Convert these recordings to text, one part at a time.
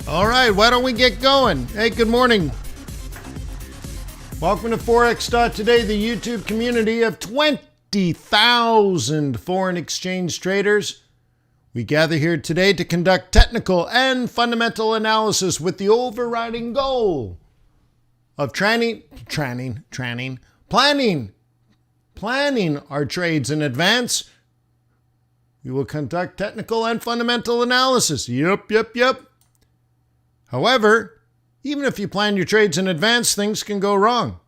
All right, why don't we get going? Hey, good morning. Welcome to Forex.Today, the YouTube community of 20,000 foreign exchange traders. We gather here today to conduct technical and fundamental analysis with the overriding goal of planning our trades in advance. We will conduct technical and fundamental analysis. Yep. However, even if you plan your trades in advance, things can go wrong.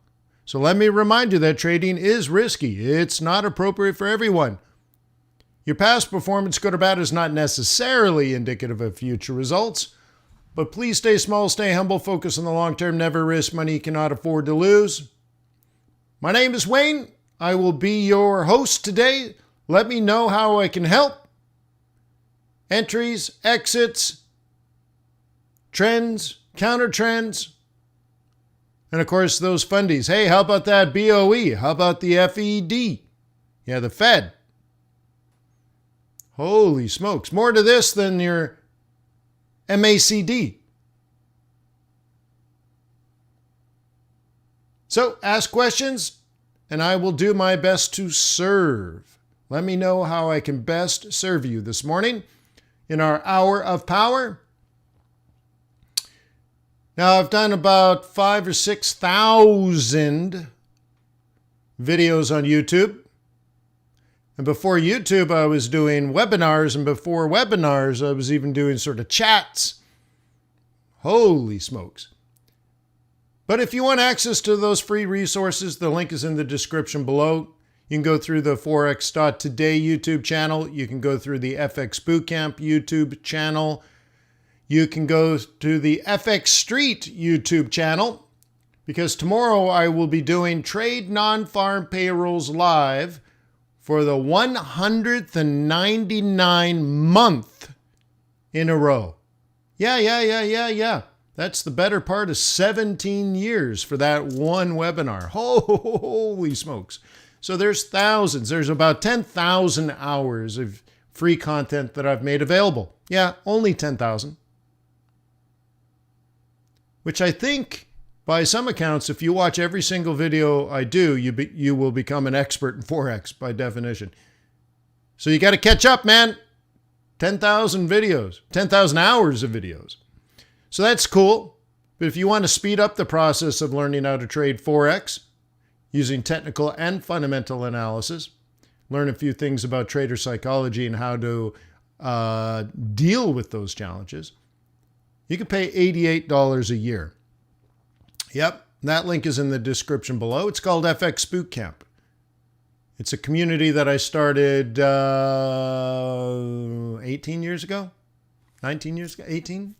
So let me remind you that trading is risky. It's not appropriate for everyone. Your past performance, good or bad, is not necessarily indicative of future results. But please stay small, stay humble, focus on the long term, never risk money you cannot afford to lose. My name is Wayne. I will be your host today. Let me know how I can help. Entries, exits, trends, counter trends, and of course those fundies. Hey, how about that BOE? How about the FED? Yeah, the Fed. Holy smokes. More to this than your MACD. So ask questions and I will do my best to serve. Let me know how I can best serve you this morning in our hour of power. Now, I've done about 5,000 or 6,000 videos on YouTube. And before YouTube, I was doing webinars. And before webinars, I was even doing sort of chats. Holy smokes. But if you want access to those free resources, the link is in the description below. You can go through the Forex.Today YouTube channel. You can go through the FX Bootcamp YouTube channel. You can go to the FX Street YouTube channel, because tomorrow I will be doing Trade Non-Farm Payrolls live for the 199 month in a row. Yeah. That's the better part of 17 years for that one webinar. Holy smokes. So there's thousands. There's about 10,000 hours of free content that I've made available. Yeah, only 10,000. Which I think, by some accounts, if you watch every single video I do, you will become an expert in Forex by definition. So you got to catch up, man. 10,000 videos, 10,000 hours of videos. So that's cool. But if you want to speed up the process of learning how to trade Forex using technical and fundamental analysis, learn a few things about trader psychology and how to deal with those challenges, you can pay $88 a year. Yep, that link is in the description below. It's called FX Bootcamp. It's a community that I started 18 years ago, 19 years ago, 18.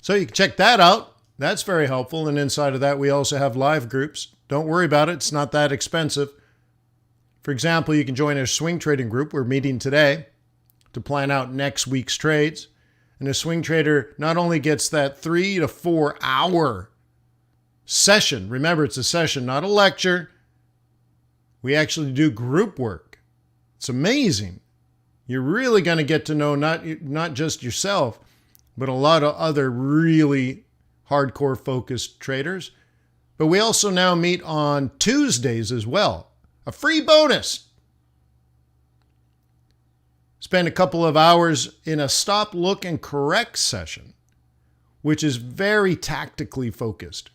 So you can check that out. That's very helpful. And inside of that, we also have live groups. Don't worry about it. It's not that expensive. For example, you can join our swing trading group. We're meeting today to plan out next week's trades. And a swing trader not only gets that 3 to 4 hour session. Remember, it's a session, not a lecture. We actually do group work. It's amazing. You're really going to get to know not just yourself, but a lot of other really hardcore focused traders. But we also now meet on Tuesdays as well. A free bonus. Spend a couple of hours in a stop, look, and correct session, which is very tactically focused.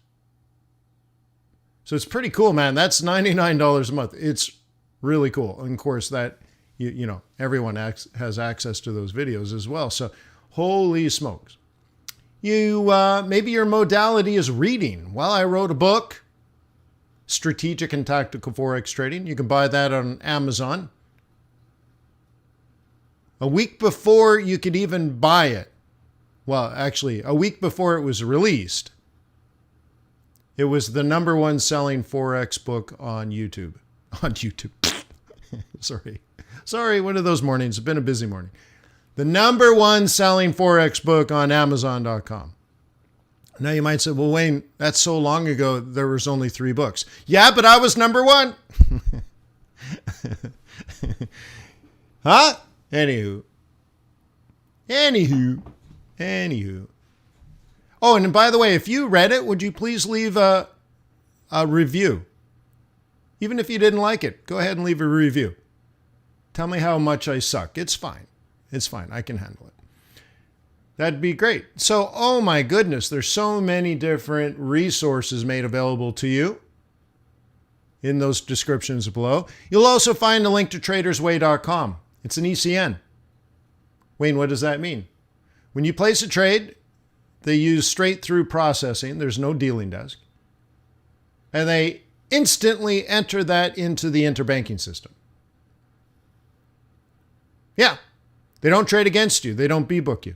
So it's pretty cool, man. That's $99 a month. It's really cool. And of course, that you know everyone has access to those videos as well. So holy smokes. Maybe your modality is reading. Well, I wrote a book, Strategic and Tactical Forex Trading. You can buy that on Amazon. A week before you could even buy it, well, actually, a week before it was released, it was the #1 selling Forex book on YouTube. On YouTube. Sorry, one of those mornings. It's been a busy morning. The #1 selling Forex book on Amazon.com. Now you might say, well, Wayne, that's so long ago, there was only 3 books. Yeah, but I was #1. Huh? Anywho. Oh, and by the way, if you read it, would you please leave a review? Even if you didn't like it, go ahead and leave a review. Tell me how much I suck. It's fine. It's fine. I can handle it. That'd be great. So, oh my goodness, there's so many different resources made available to you in those descriptions below. You'll also find a link to tradersway.com. It's an ECN. Wayne, what does that mean? When you place a trade, they use straight through processing. There's no dealing desk. And they instantly enter that into the interbanking system. Yeah, they don't trade against you. They don't B-book you.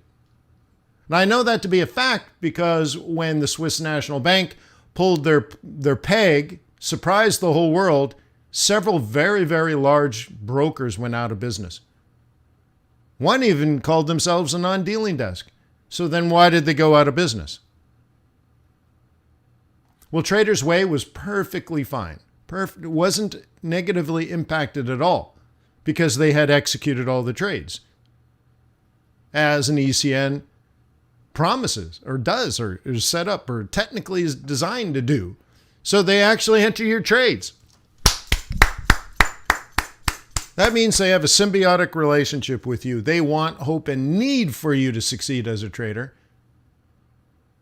And I know that to be a fact because when the Swiss National Bank pulled their peg, surprised the whole world, several very, very large brokers went out of business. One even called themselves a non-dealing desk. So then why did they go out of business? Well, Traders Way was perfectly fine. It wasn't negatively impacted at all because they had executed all the trades, as an ECN promises or does or is set up or technically is designed to do. So they actually enter your trades. That means they have a symbiotic relationship with you. They want, hope, and need for you to succeed as a trader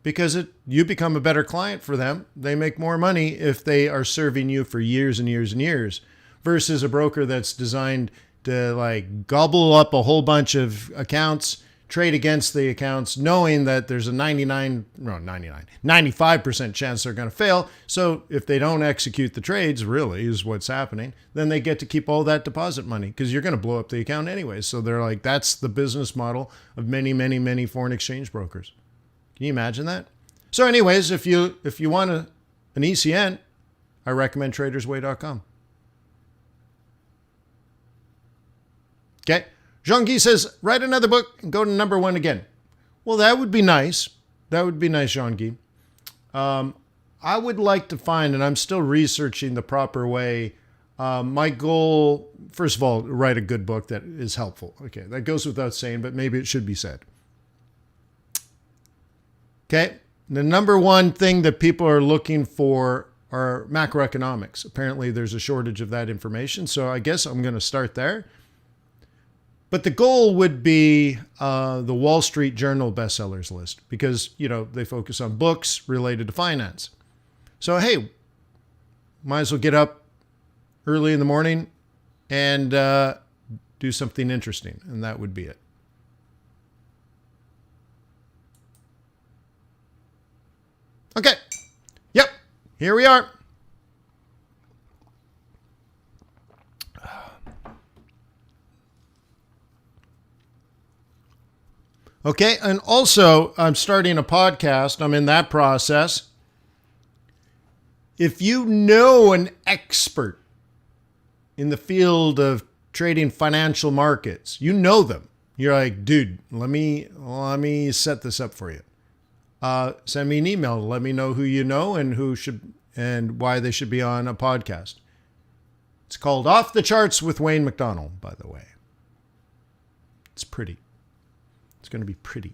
because you become a better client for them. They make more money if they are serving you for years and years and years versus a broker that's designed to like gobble up a whole bunch of accounts, trade against the accounts, knowing that there's a 95% chance they're going to fail. So if they don't execute the trades, really is what's happening, then they get to keep all that deposit money because you're going to blow up the account anyway. So they're like, that's the business model of many, many, many foreign exchange brokers. Can you imagine that? So anyways, if you want an ECN, I recommend tradersway.com. Okay. Jean-Guy says, write another book and go to number 1 again. Well, that would be nice. That would be nice, Jean-Guy. I would like to find, and I'm still researching the proper way. My goal, first of all, write a good book that is helpful. Okay, that goes without saying, but maybe it should be said. Okay, the number 1 thing that people are looking for are macroeconomics. Apparently, there's a shortage of that information, so I guess I'm going to start there. But the goal would be the Wall Street Journal bestsellers list because, they focus on books related to finance. So, hey, might as well get up early in the morning and do something interesting. And that would be it. Okay. Yep. Here we are. Okay, and also I'm starting a podcast. I'm in that process. If you know an expert in the field of trading financial markets, you know them. You're like, dude, let me set this up for you. Send me an email. Let me know who you know and why they should be on a podcast. It's called Off the Charts with Wayne McDonald, by the way. It's pretty. It's going to be pretty.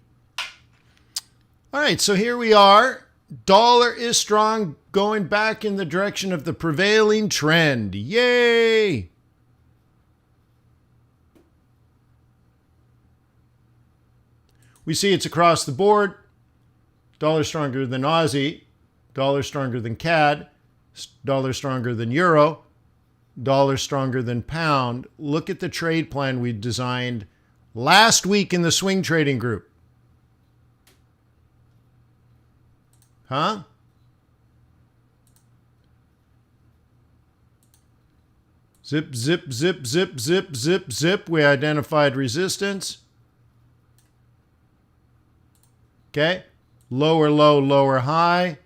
All right, so here we are. Dollar is strong, going back in the direction of the prevailing trend. Yay! We see it's across the board. Dollar stronger than Aussie. Dollar stronger than CAD. Dollar stronger than Euro. Dollar stronger than Pound. Look at the trade plan we designed last week in the swing trading group. Huh? Zip, zip, zip, zip, zip, zip, zip. We identified resistance. Okay. Lower low, lower high.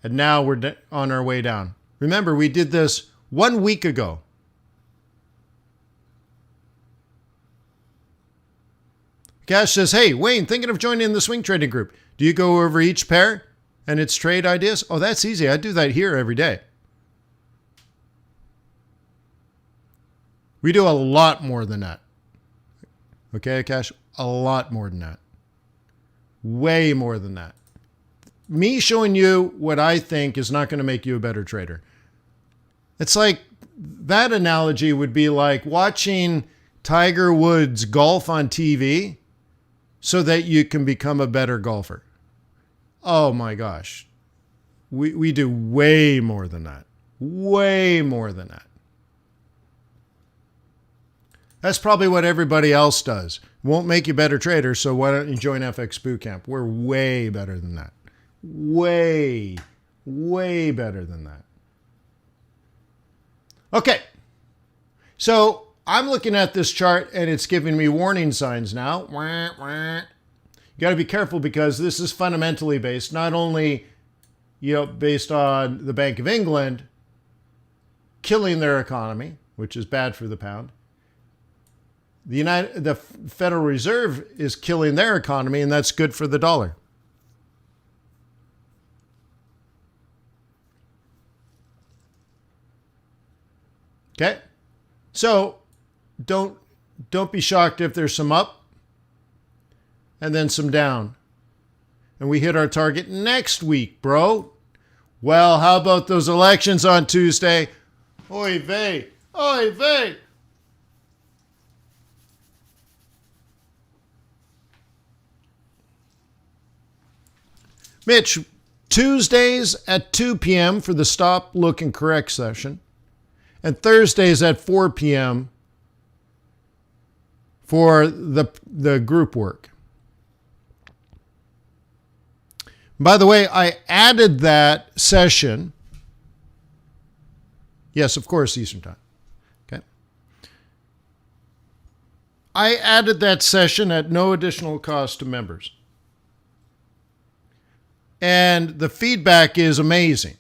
And now we're on our way down. Remember, we did this 1 week ago. Cash says, hey, Wayne, thinking of joining the swing trading group. Do you go over each pair and its trade ideas? Oh, that's easy. I do that here every day. We do a lot more than that. Okay, Cash? A lot more than that. Way more than that. Me showing you what I think is not going to make you a better trader. It's like, that analogy would be like watching Tiger Woods golf on TV so that you can become a better golfer. Oh my gosh. We do way more than that. Way more than that. That's probably what everybody else does. Won't make you a better trader, so why don't you join FX Bootcamp? We're way better than that. Way, way better than that. Okay. So I'm looking at this chart and it's giving me warning signs now. You got to be careful because this is fundamentally based, not only, based on the Bank of England killing their economy, which is bad for the pound. The Federal Reserve is killing their economy, and that's good for the dollar. Okay? So don't be shocked if there's some up and then some down. And we hit our target next week, bro. Well, how about those elections on Tuesday? Oy vey. Oy vey. Mitch, Tuesdays at 2 p.m. for the stop, look, and correct session. And Thursdays at 4 p.m. for the group work. By the way, I added that session. Yes, of course, Eastern Time. Okay. I added that session at no additional cost to members. And the feedback is amazing.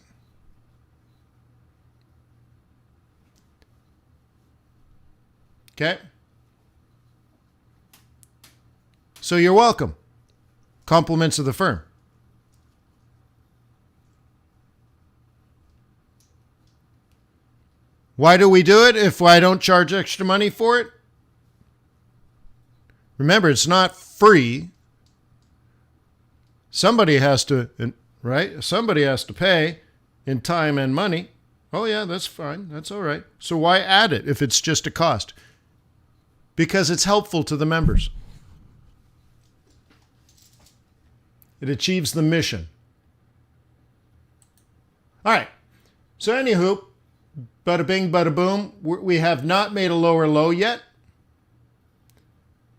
Okay? So you're welcome. Compliments of the firm. Why do we do it if I don't charge extra money for it? Remember, it's not free. Somebody has to, right? Somebody has to pay in time and money. Oh yeah, that's fine. That's all right. So why add it if it's just a cost? Because it's helpful to the members. It achieves the mission. All right. So anywho, bada bing, bada boom. We have not made a lower low yet.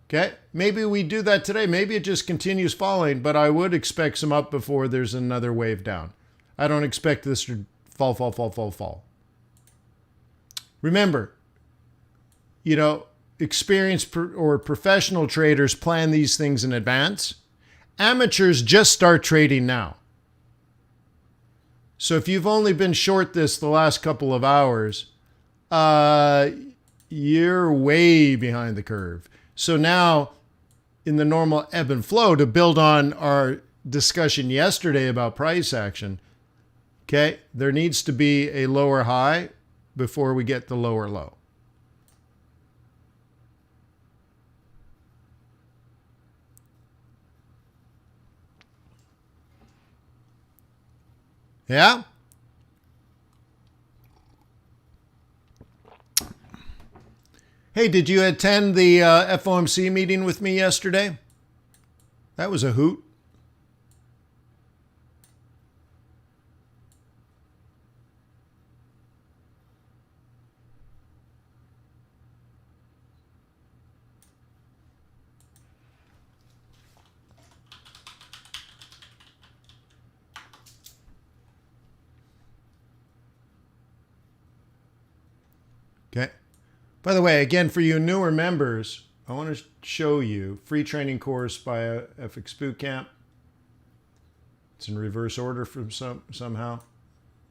Okay. Maybe we do that today. Maybe it just continues falling, but I would expect some up before there's another wave down. I don't expect this to fall. Remember, experienced or professional traders plan these things in advance. Amateurs just start trading now. So if you've only been short this the last couple of hours, you're way behind the curve. So now, in the normal ebb and flow, to build on our discussion yesterday about price action, okay, there needs to be a lower high before we get the lower low. Yeah? Hey, did you attend the FOMC meeting with me yesterday? That was a hoot. Okay. By the way, again, for you newer members, I want to show you free training course by FX Bootcamp. It's in reverse order from somehow.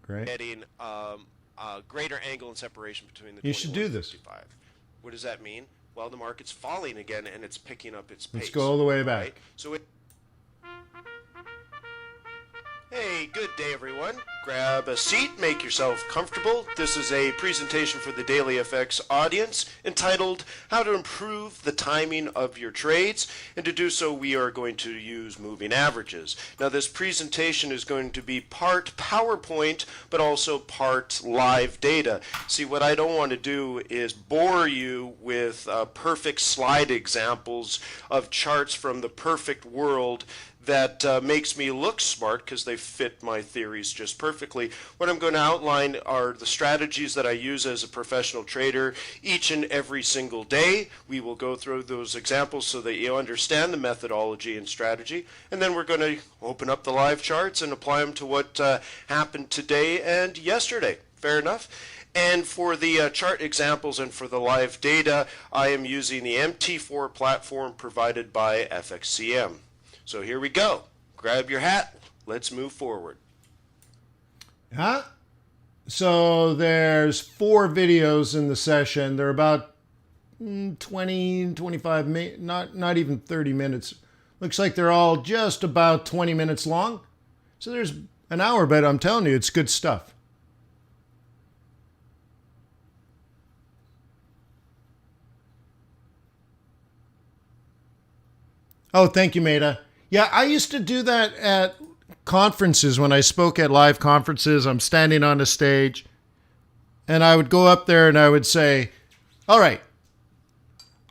Great. Getting a greater angle and separation between the 21 You should do this. 55. What does that mean? Well, the market's falling again and it's picking up its pace. Let's go all the way back. Right? So hey, good day, everyone. Grab a seat, make yourself comfortable. This is a presentation for the Daily FX audience entitled How to Improve the Timing of Your Trades. And to do so, we are going to use moving averages. Now, this presentation is going to be part PowerPoint, but also part live data. See, what I don't want to do is bore you with perfect slide examples of charts from the perfect world that makes me look smart because they fit my theories just perfectly. What I'm going to outline are the strategies that I use as a professional trader each and every single day. We will go through those examples so that you understand the methodology and strategy, and then we're going to open up the live charts and apply them to what happened today and yesterday. Fair enough? And for the chart examples and for the live data, I am using the MT4 platform provided by FXCM. So here we go. Grab your hat. Let's move forward. Yeah. So there's 4 videos in the session. They're about 20, 25 minutes, not even 30 minutes. Looks like they're all just about 20 minutes long. So there's an hour, but I'm telling you, it's good stuff. Oh, thank you, Maida. Yeah, I used to do that at conferences when I spoke at live conferences. I'm standing on a stage and I would go up there and I would say, all right,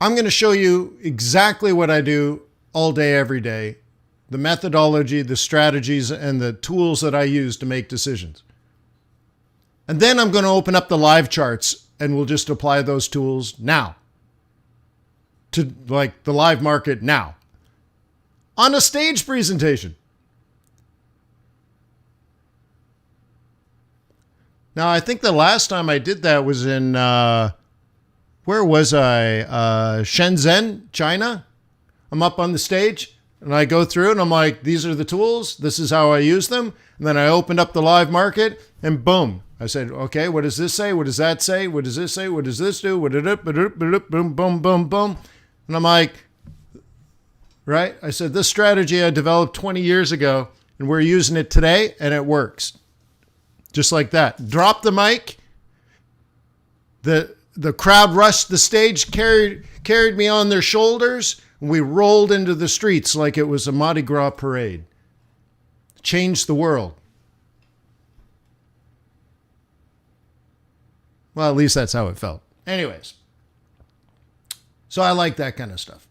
I'm going to show you exactly what I do all day, every day, the methodology, the strategies, and the tools that I use to make decisions. And then I'm going to open up the live charts and we'll just apply those tools now to like the live market now. On a stage presentation. Now, I think the last time I did that was in, where was I? Shenzhen, China. I'm up on the stage and I go through and I'm like, these are the tools. This is how I use them. And then I opened up the live market and boom. I said, okay, what does this say? What does that say? What does this say? What does this do? Boom, boom, boom, boom. And I'm like, right? I said, this strategy I developed 20 years ago, and we're using it today, and it works. Just like that. Drop the mic. The crowd rushed the stage, carried me on their shoulders, and we rolled into the streets like it was a Mardi Gras parade. Changed the world. Well, at least that's how it felt. Anyways. So I like that kind of stuff.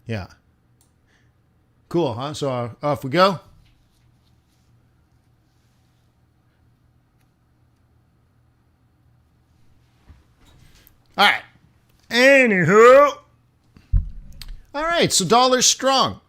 Yeah. Cool, huh? So off we go. All right. Anywho. All right, so dollar's strong.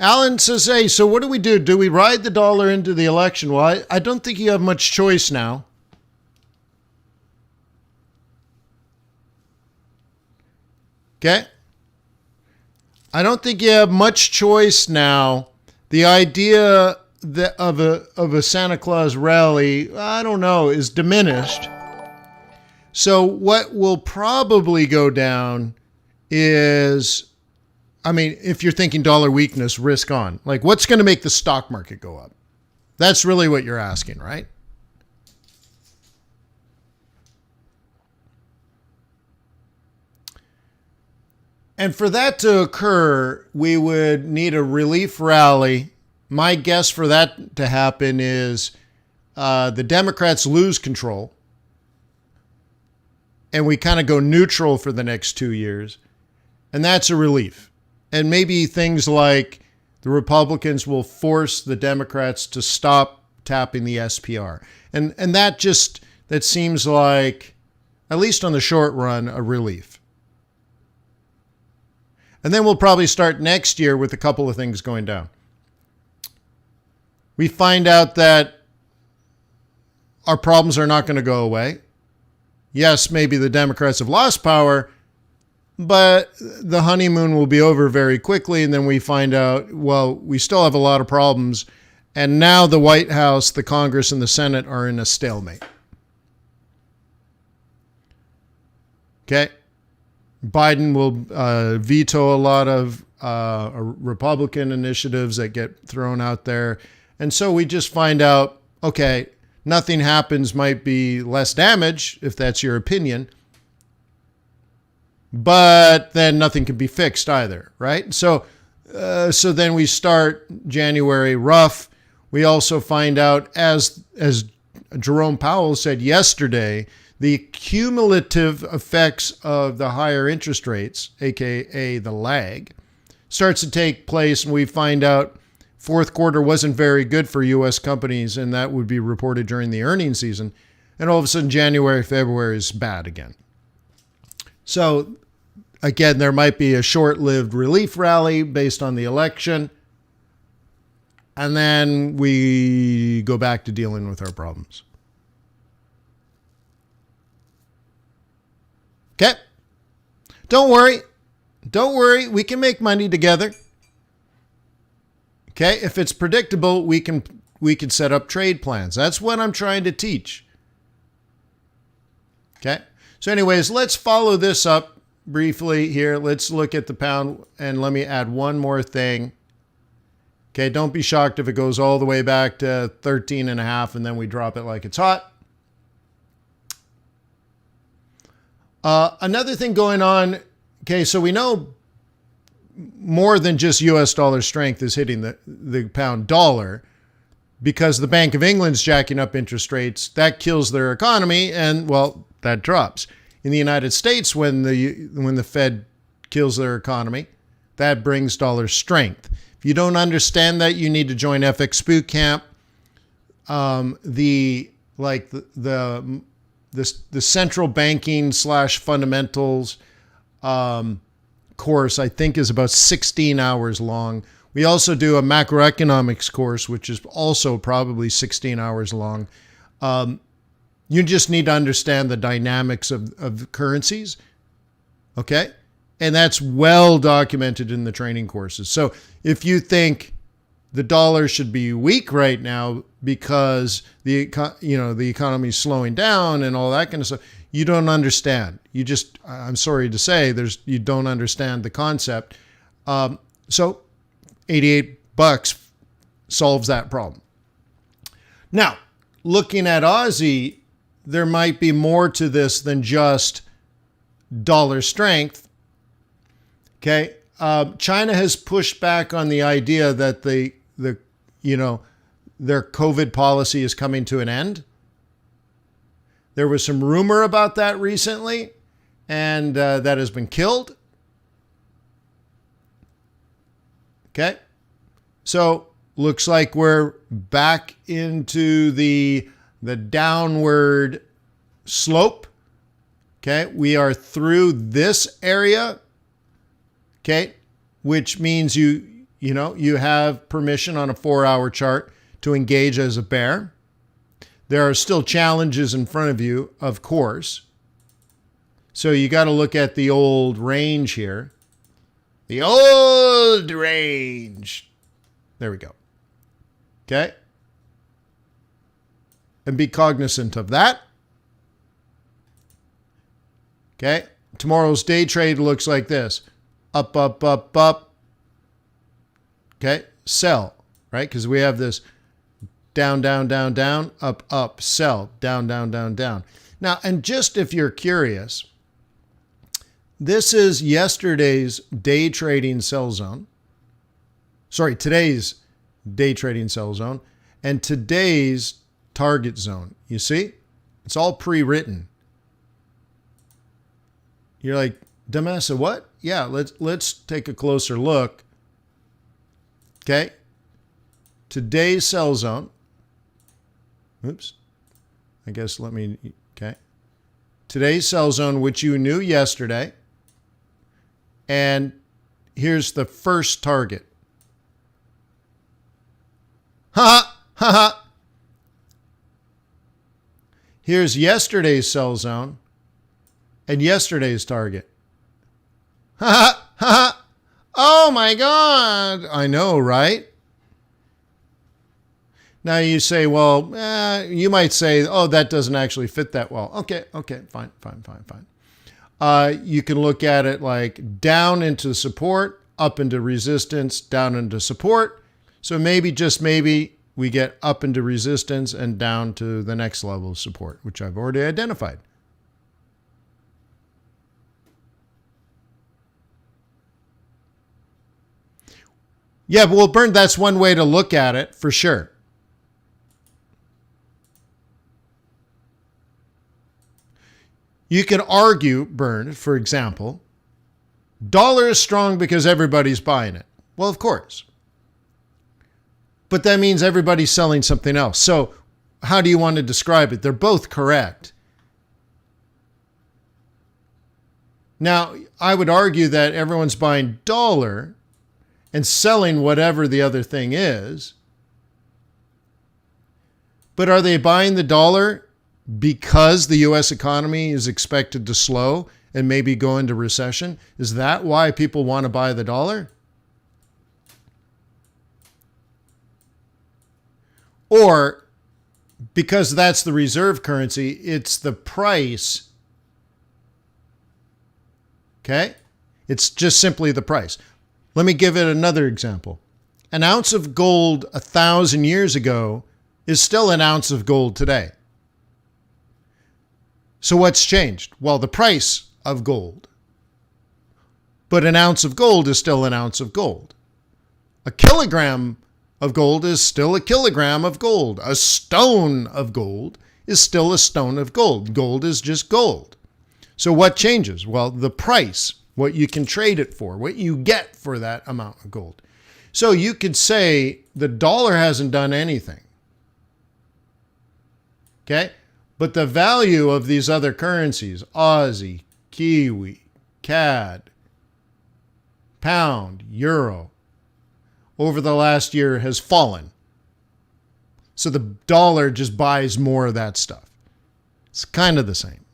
Alan says, hey, so what do we do? Do we ride the dollar into the election? Well, I don't think you have much choice now. Okay? I don't think you have much choice now. The idea of a Santa Claus rally, I don't know, is diminished. So what will probably go down is, I mean, if you're thinking dollar weakness, risk on. Like, what's going to make the stock market go up? That's really what you're asking, right? And for that to occur, we would need a relief rally. My guess for that to happen is the Democrats lose control and we kind of go neutral for the next 2 years. And that's a relief. And maybe things like the Republicans will force the Democrats to stop tapping the SPR. And that seems like, at least on the short run, a relief. And then we'll probably start next year with a couple of things going down. We find out that our problems are not going to go away. Yes, maybe the Democrats have lost power, but the honeymoon will be over very quickly. And then we find out, well, we still have a lot of problems. And now the White House, the Congress, and the Senate are in a stalemate. Okay. Biden will veto a lot of Republican initiatives that get thrown out there. And so we just find out, okay, nothing happens might be less damage, if that's your opinion. But then nothing can be fixed either, right? So then we start January rough. We also find out, as Jerome Powell said yesterday, the cumulative effects of the higher interest rates, aka the lag, starts to take place, and we find out fourth quarter wasn't very good for U.S. companies, and that would be reported during the earnings season. And all of a sudden, January, February is bad again. So again, there might be a short-lived relief rally based on the election, and then we go back to dealing with our problems. Okay? Don't worry. Don't worry. We can make money together. Okay? If it's predictable, we can set up trade plans. That's what I'm trying to teach. Okay? So anyways, let's follow this up briefly here. Let's look at the pound, and let me add one more thing. Okay, don't be shocked if it goes all the way back to 13.5 and then we drop it like it's hot. Another thing going on, okay, so we know more than just US dollar strength is hitting the pound dollar, because the Bank of England's jacking up interest rates. That kills their economy, and, well, that drops. In the United States, when the Fed kills their economy, that brings dollar strength. If you don't understand that, you need to join FX Boot Camp. The central banking / fundamentals course, I think, is about 16 hours long. We also do a macroeconomics course, which is also probably 16 hours long. You just need to understand the dynamics of currencies, okay? And that's well documented in the training courses. So if you think the dollar should be weak right now because the economy is slowing down and all that kind of stuff, you don't understand. I'm sorry to say, you don't understand the concept. So $88 solves that problem. Now, looking at Aussie, there might be more to this than just dollar strength. Okay, China has pushed back on the idea that their COVID policy is coming to an end. There was some rumor about that recently, and that has been killed. Okay, so looks like we're back into the downward slope. Okay, we are through this area. Okay, which means you have permission on a 4-hour chart to engage as a bear. There are still challenges in front of you, of course. So you got to look at the old range here. The old range. There we go. Okay. And be cognizant of that. Okay. Tomorrow's day trade looks like this. Up, up, up, up. Okay. Sell, right? Because we have this down, down, down, down, up, up, sell, down, down, down, down. Now, and just if you're curious, this is yesterday's day trading sell zone. Sorry, today's day trading sell zone and today's target zone. You see? It's all pre-written. You're like, Damasa, what? Yeah, let's take a closer look. Okay. Today's sell zone. Oops. I guess okay. Today's sell zone, which you knew yesterday. And here's the first target. Ha ha ha. Here's yesterday's sell zone and yesterday's target. Ha ha ha. Oh my God. I know, right? Now you say, well, you might say, oh, that doesn't actually fit that well. Okay, fine. You can look at it like down into support, up into resistance, down into support. So maybe, just maybe, we get up into resistance and down to the next level of support, which I've already identified. Yeah, but well, Bernd, that's one way to look at it for sure. You can argue, Bernd, for example, dollar is strong because everybody's buying it. Well, of course. But that means everybody's selling something else. So how do you want to describe it? They're both correct. Now, I would argue that everyone's buying dollar and selling whatever the other thing is. But are they buying the dollar because the U.S. economy is expected to slow and maybe go into recession? Is that why people want to buy the dollar? Or because that's the reserve currency, it's the price. Okay? It's just simply the price. Let me give it another example. An ounce of gold 1,000 years ago is still an ounce of gold today. So what's changed? Well, the price of gold. But an ounce of gold is still an ounce of gold. A kilogram of gold is still a kilogram of gold. A stone of gold is still a stone of gold. Gold is just gold. So what changes? Well, the price, what you can trade it for, what you get for that amount of gold. So you could say the dollar hasn't done anything. Okay? But the value of these other currencies, Aussie, Kiwi, CAD, pound, euro, over the last year has fallen. So the dollar just buys more of that stuff. It's kind of the same.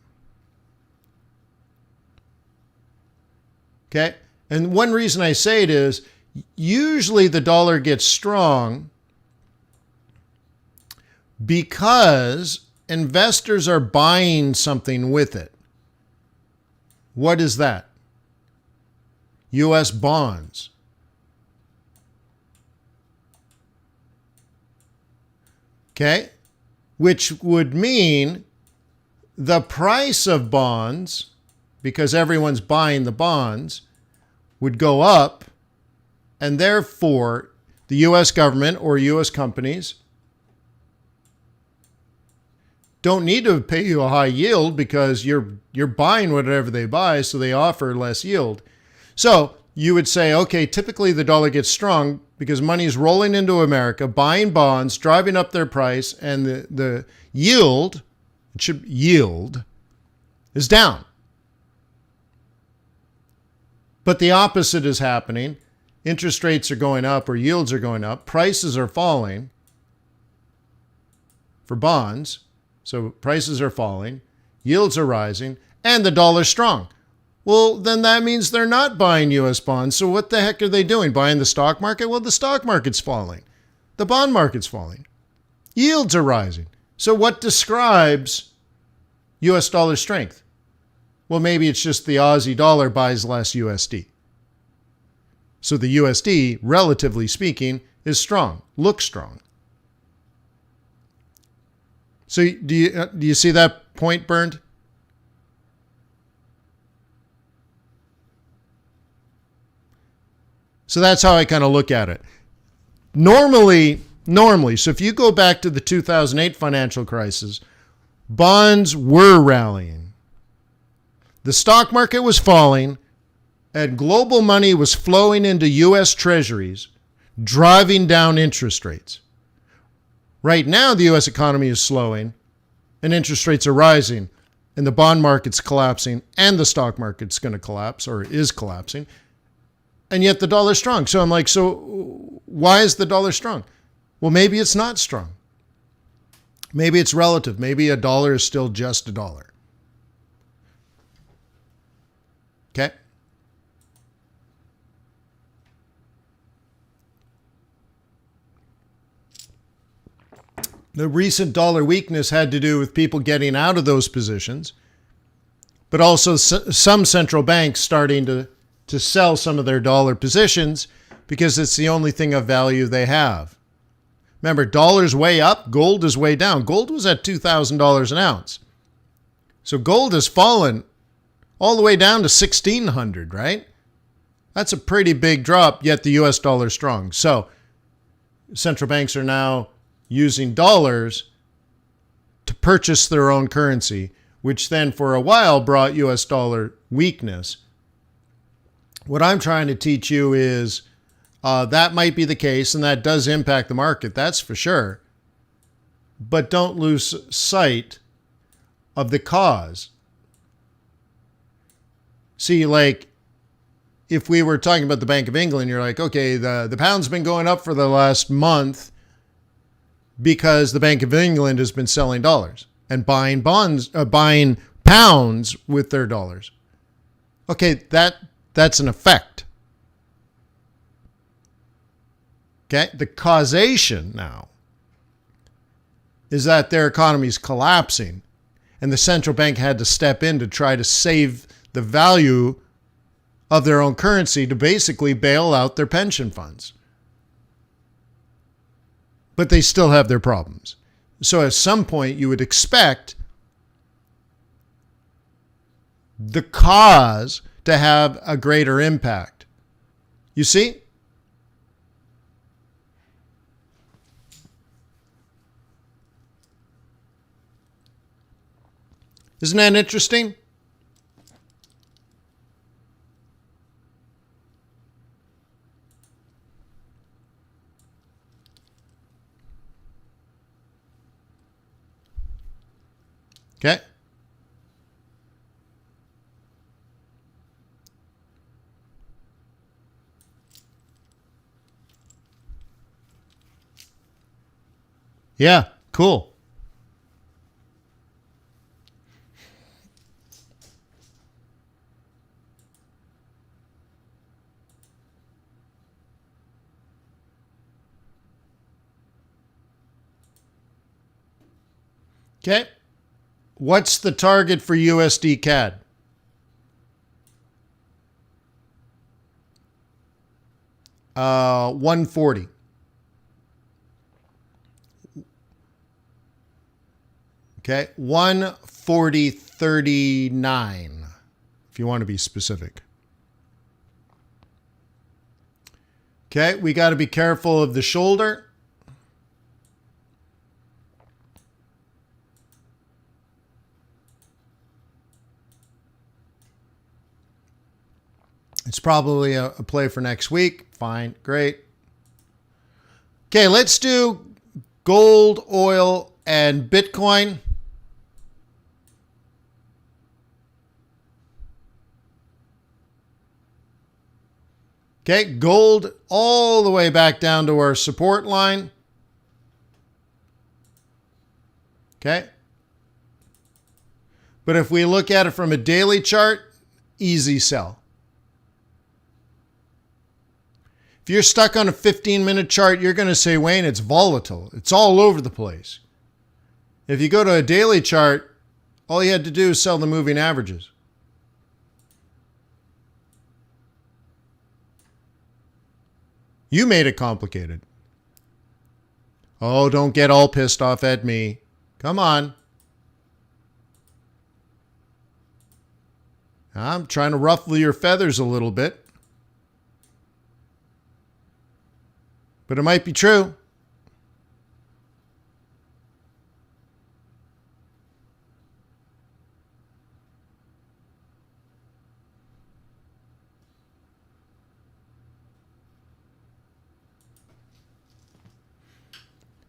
Okay? And one reason I say it is usually the dollar gets strong because investors are buying something with it. What is that? U.S. bonds. Okay? Which would mean the price of bonds, because everyone's buying the bonds, would go up, and therefore the U.S. government or U.S. companies don't need to pay you a high yield because you're buying whatever they buy, so they offer less yield. So you would say, okay, typically the dollar gets strong because money is rolling into America, buying bonds, driving up their price, and the yield, is down. But the opposite is happening. Interest rates are going up or yields are going up. Prices are falling for bonds. So prices are falling, yields are rising, and the dollar's strong. Well, then that means they're not buying U.S. bonds. So what the heck are they doing? Buying the stock market? Well, the stock market's falling. The bond market's falling. Yields are rising. So what describes U.S. dollar strength? Well, maybe it's just the Aussie dollar buys less USD. So the USD, relatively speaking, is strong, looks strong. So do you see that point, Bernd? So that's how I kind of look at it. Normally, so if you go back to the 2008 financial crisis, bonds were rallying. The stock market was falling, and global money was flowing into U.S. treasuries, driving down interest rates. Right now, the U.S. economy is slowing, and interest rates are rising, and the bond market's collapsing, and the stock market's going to collapse, or is collapsing, and yet the dollar's strong. So I'm like, so why is the dollar strong? Well, maybe it's not strong. Maybe it's relative. Maybe a dollar is still just a dollar. Okay? The recent dollar weakness had to do with people getting out of those positions. but also some central banks starting to sell some of their dollar positions because it's the only thing of value they have. Remember, dollar's way up, gold is way down. Gold was at $2,000 an ounce. So gold has fallen all the way down to 1,600, right? That's a pretty big drop, yet the US dollar is strong. So central banks are now using dollars to purchase their own currency, which then for a while brought US dollar weakness. What I'm trying to teach you is that might be the case, and that does impact the market, that's for sure. But don't lose sight of the cause. See, like, if we were talking about the Bank of England, you're like, okay, the pound's been going up for the last month because the Bank of England has been selling dollars and buying buying pounds with their dollars. Okay, that's an effect. Okay, the causation now is that their economy is collapsing and the central bank had to step in to try to save the value of their own currency to basically bail out their pension funds. But they still have their problems. So at some point you would expect the cause to have a greater impact. You see? Isn't that interesting? Okay. Yeah, cool. Okay. What's the target for USD CAD? Uh, 140. Okay, 140.39, if you want to be specific. Okay, we got to be careful of the shoulder. It's probably a play for next week. Fine, great. Okay, let's do gold, oil, and Bitcoin. Okay, gold all the way back down to our support line. Okay. But if we look at it from a daily chart, easy sell. If you're stuck on a 15-minute chart, you're going to say, Wayne, it's volatile. It's all over the place. If you go to a daily chart, all you had to do is sell the moving averages. You made it complicated. Oh, don't get all pissed off at me. Come on. I'm trying to ruffle your feathers a little bit. But it might be true.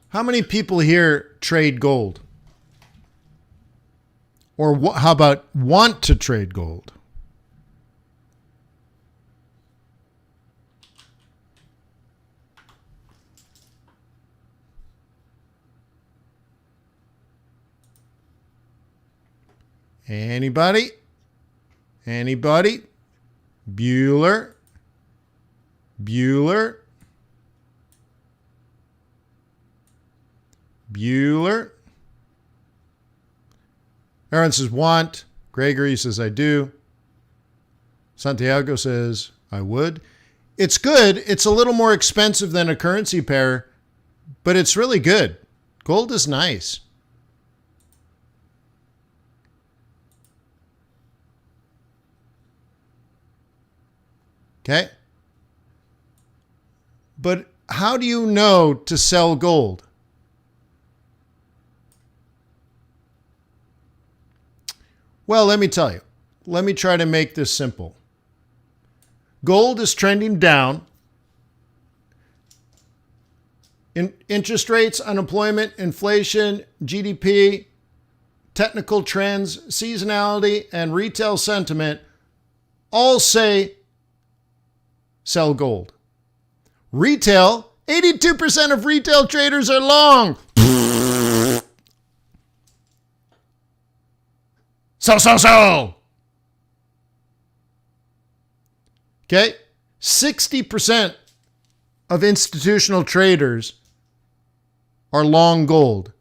How many people here trade gold? Or how about want to trade gold? Anybody? Anybody? Bueller? Bueller? Bueller? Aaron says want. Gregory says, I do. Santiago says, I would. It's good. It's a little more expensive than a currency pair, but it's really good. Gold is nice. Okay? But how do you know to sell gold? Well, let me tell you. Let me try to make this simple. Gold is trending down. Interest rates, unemployment, inflation, GDP, technical trends, seasonality, and retail sentiment all say sell gold. Retail, 82% of retail traders are long. So. Okay? 60% of institutional traders are long gold.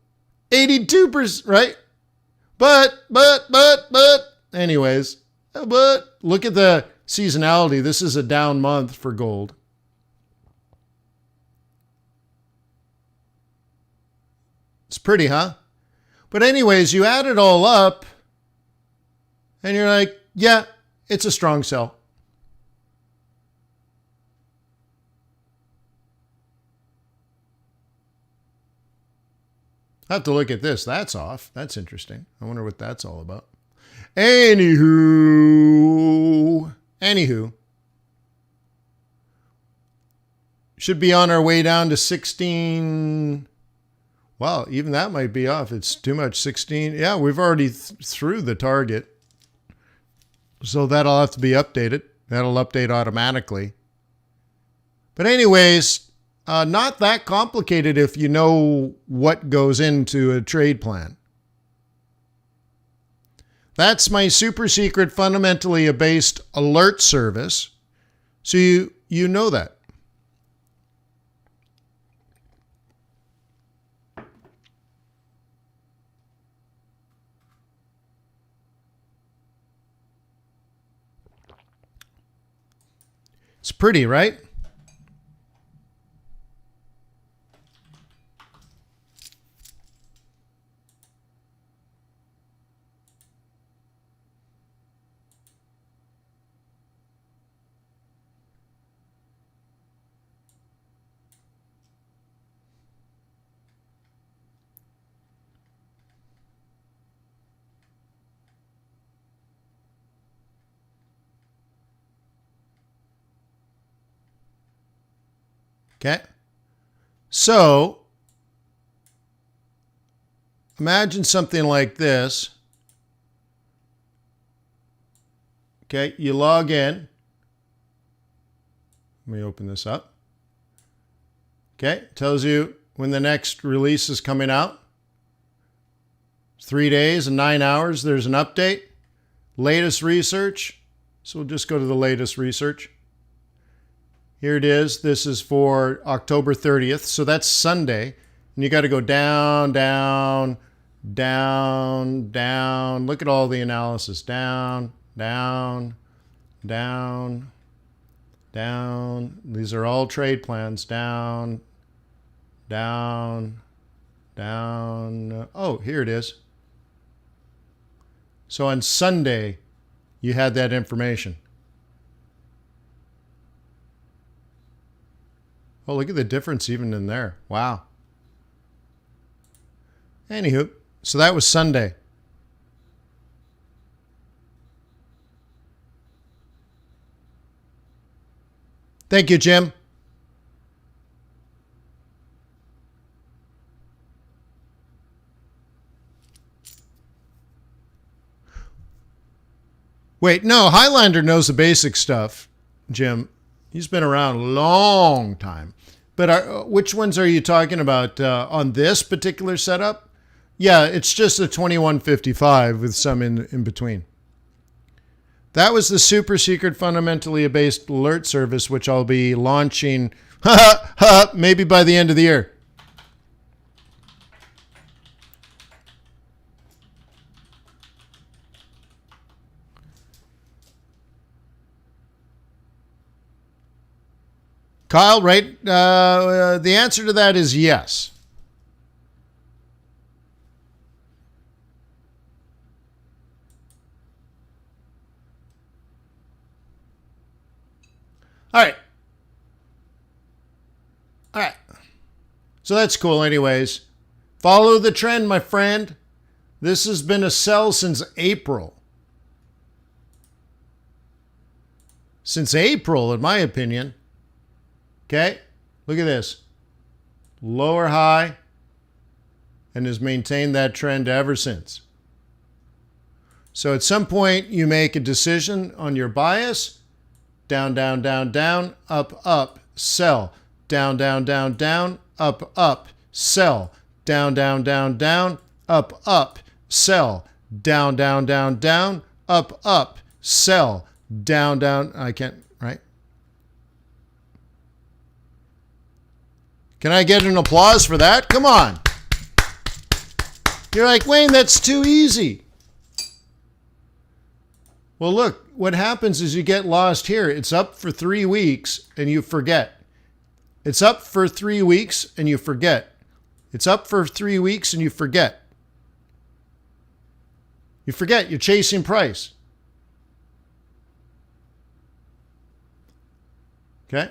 82%, right? But, anyways, but look at the seasonality. This is a down month for gold. It's pretty, huh? But anyways, you add it all up and you're like, yeah, it's a strong sell. I have to look at this. That's off. That's interesting. I wonder what that's all about. Anywho. Should be on our way down to 16. Wow, even that might be off. It's too much. 16. Yeah, we've already through the target. So that'll have to be updated. That'll update automatically. But anyways, not that complicated if you know what goes into a trade plan. That's my super secret, fundamentally based alert service. So you know that. It's pretty, right? Okay. So imagine something like this. Okay, you log in. Let me open this up. Okay, tells you when the next release is coming out. 3 days and 9 hours, there's an update. Latest research. So we'll just go to the latest research. Here it is. This is for October 30th. So that's Sunday. And you got to go down, down, down, down. Look at all the analysis. Down, down, down, down. These are all trade plans. Down, down, down. Oh, here it is. So on Sunday, you had that information. Oh, look at the difference even in there. Wow. Anywho, so that was Sunday. Thank you, Jim. Wait, no, Highlander knows the basic stuff, Jim. He's been around a long time. But which ones are you talking about on this particular setup? Yeah, it's just a 2155 with some in between. That was the super secret, fundamentally based alert service, which I'll be launching maybe by the end of the year. Kyle, right? The answer to that is yes. All right. All right. So that's cool anyways. Follow the trend, my friend. This has been a sell since April. Since April, in my opinion. Okay? Look at this. Lower high, and has maintained that trend ever since. So at some point, you make a decision on your bias. Down, down, down, down, up, up, sell. Down, down, down, down, up, up, sell. Down, down, down, down, up, up, sell. Down, down, down, down, up, up, sell. Down, down, I can't, right? Can I get an applause for that? Come on. You're like, Wayne, that's too easy. Well, look, what happens is you get lost here. It's up for 3 weeks and you forget. It's up for 3 weeks and you forget. It's up for 3 weeks and you forget. You forget, you're chasing price. Okay?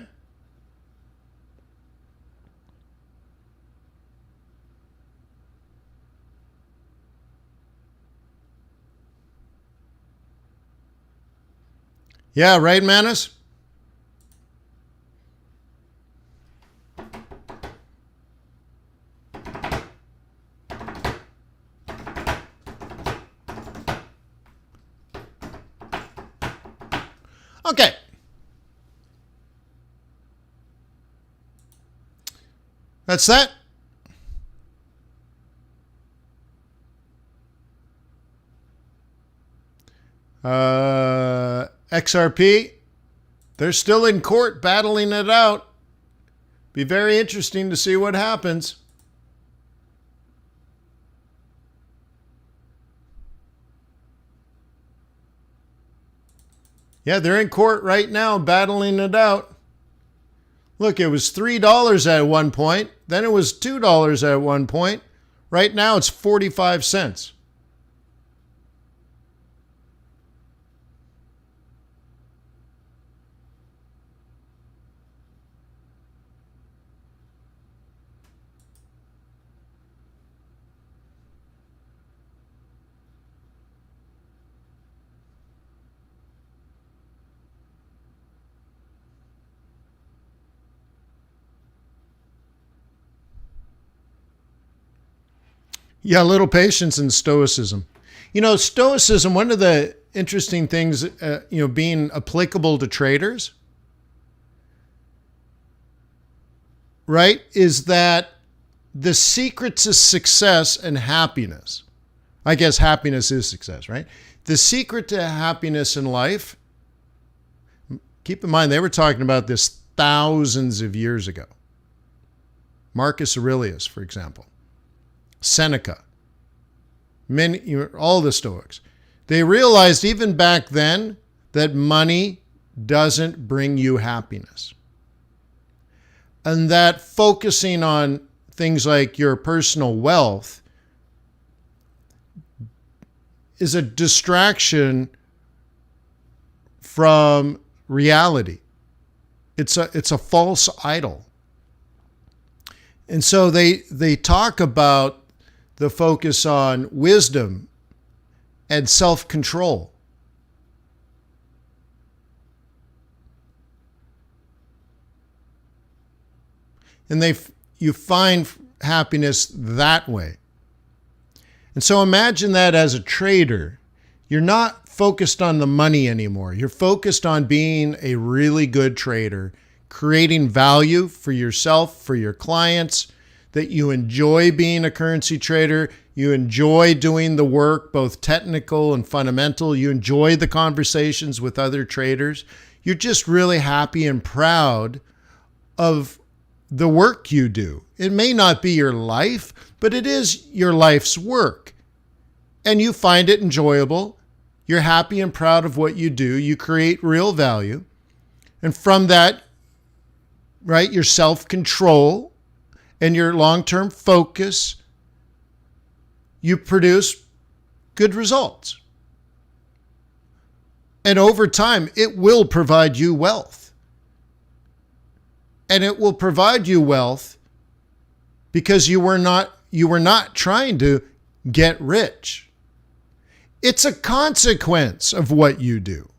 Yeah, right, Manus? Okay. That's that. XRP, they're still in court battling it out. Be very interesting to see what happens. Yeah, they're in court right now battling it out. Look, it was $3 at one point. Then it was $2 at one point. Right now it's 45 cents. Yeah, a little patience and Stoicism. You know, Stoicism, one of the interesting things, being applicable to traders, right, is that the secret to success and happiness, I guess happiness is success, right? The secret to happiness in life, keep in mind, they were talking about this thousands of years ago. Marcus Aurelius, for example. Seneca, all the Stoics, they realized even back then that money doesn't bring you happiness. And that focusing on things like your personal wealth is a distraction from reality. It's a false idol. And so they talk about the focus on wisdom and self-control. And you find happiness that way. And so imagine that as a trader, you're not focused on the money anymore. You're focused on being a really good trader, creating value for yourself, for your clients, that you enjoy being a currency trader, you enjoy doing the work, both technical and fundamental, you enjoy the conversations with other traders. You're just really happy and proud of the work you do. It may not be your life, but it is your life's work. And you find it enjoyable. You're happy and proud of what you do. You create real value. And from that, right, your self-control and your long-term focus, you produce good results. And over time, it will provide you wealth. And it will provide you wealth because you were not trying to get rich. It's a consequence of what you do.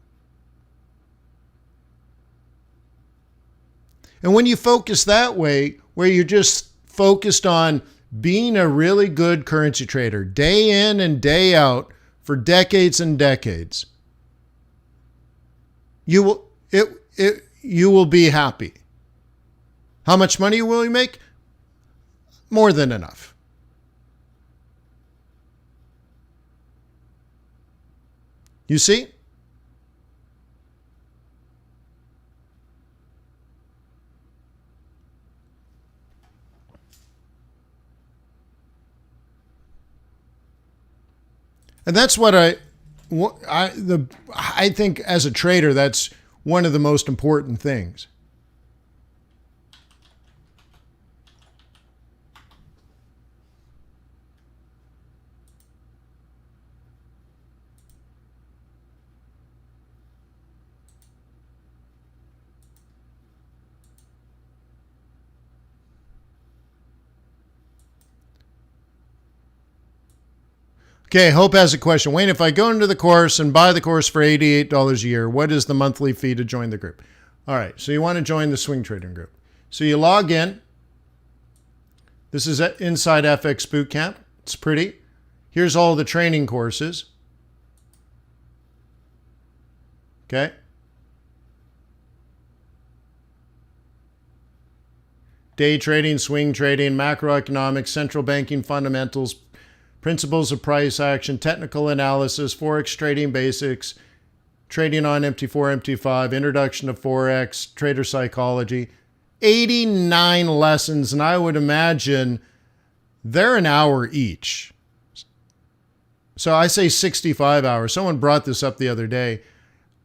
And when you focus that way, where you're just focused on being a really good currency trader, day in and day out for decades and decades, you will be happy. How much money will you make? More than enough. You see? And that's what I think as a trader, that's one of the most important things. Okay, Hope has a question. Wayne, if I go into the course and buy the course for $88 a year, what is the monthly fee to join the group? All right, so you want to join the swing trading group. So you log in. This is Inside FX Bootcamp. It's pretty. Here's all the training courses. Okay. Day trading, swing trading, macroeconomic, central banking fundamentals, principles of price action, technical analysis, Forex trading basics, trading on MT4, MT5, introduction to Forex, trader psychology. 89 lessons, and I would imagine they're an hour each. So I say 65 hours. Someone brought this up the other day.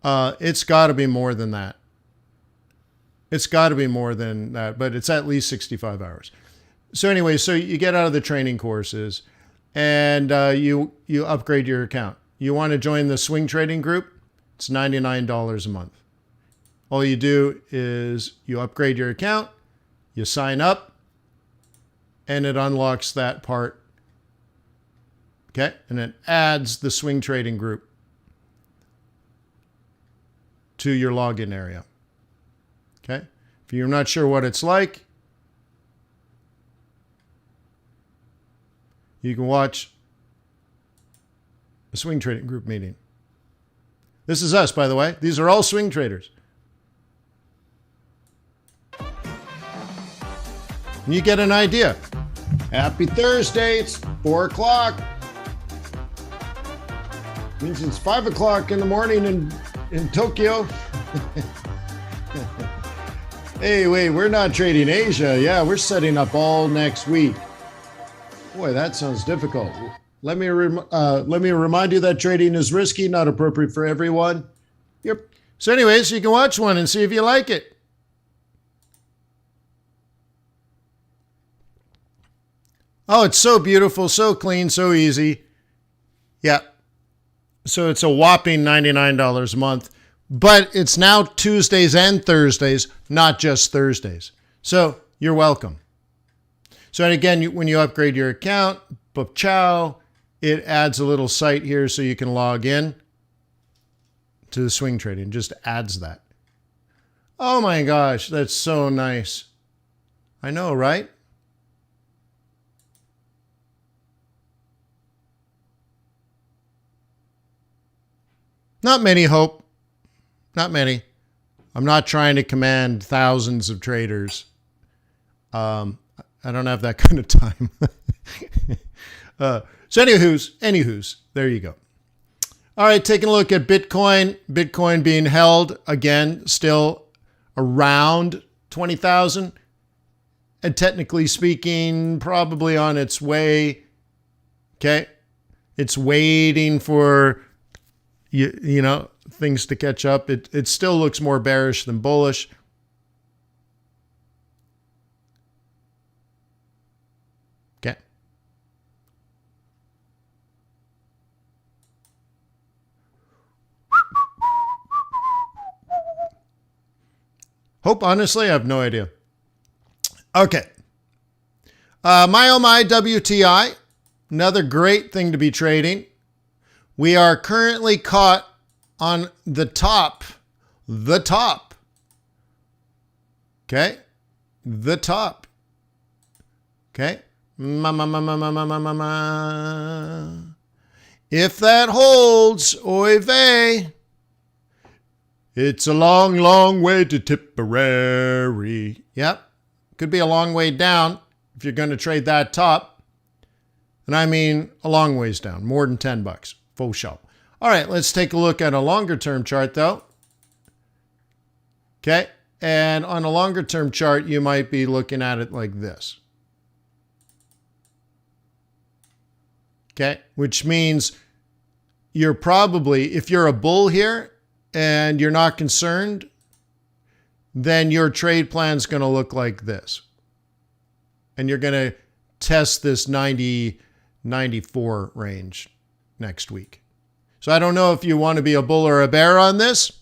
It's got to be more than that. It's got to be more than that, but it's at least 65 hours. So anyway, so you get out of the training courses, and you upgrade your account. You want to join the swing trading group? It's $99 a month. All you do is you upgrade your account, you sign up, and it unlocks that part. Okay? And it adds the swing trading group to your login area. Okay? If you're not sure what it's like, you can watch a swing trading group meeting. This is us, by the way. These are all swing traders. And you get an idea. Happy Thursday. It's 4 o'clock. Means it's 5 o'clock in the morning in Tokyo. Hey, wait, we're not trading Asia. Yeah, we're setting up all next week. Boy, that sounds difficult. Let me remind you that trading is risky, not appropriate for everyone. Yep. So anyways, you can watch one and see if you like it. Oh, it's so beautiful, so clean, so easy. Yeah. So it's a whopping $99 a month, but it's now Tuesdays and Thursdays, not just Thursdays. So you're welcome. So and again, when you upgrade your account, book chow, it adds a little site here so you can log in to the swing trading. Just adds that. Oh my gosh, that's so nice. I know, right? Not many, Hope. Not many. I'm not trying to command thousands of traders. I don't have that kind of time. So anywho's, there you go. All right, taking a look at Bitcoin. Bitcoin being held, again, still around 20,000. And technically speaking, probably on its way. Okay? It's waiting for, you know, things to catch up. It still looks more bearish than bullish. Honestly, I have no idea. Okay. My oh my WTI, another great thing to be trading. We are currently caught on the top. Okay. The top. Okay. If that holds, oy vey, it's a long, long way to Tipperary. Yep. Could be a long way down if you're going to trade that top. And I mean a long ways down, more than $10. Full show. All right, let's take a look at a longer term chart though. Okay. And on a longer term chart, you might be looking at it like this. Okay. Which means you're probably, if you're a bull here and you're not concerned, then your trade plan is going to look like this. And you're going to test this 94 range next week. So I don't know if you want to be a bull or a bear on this.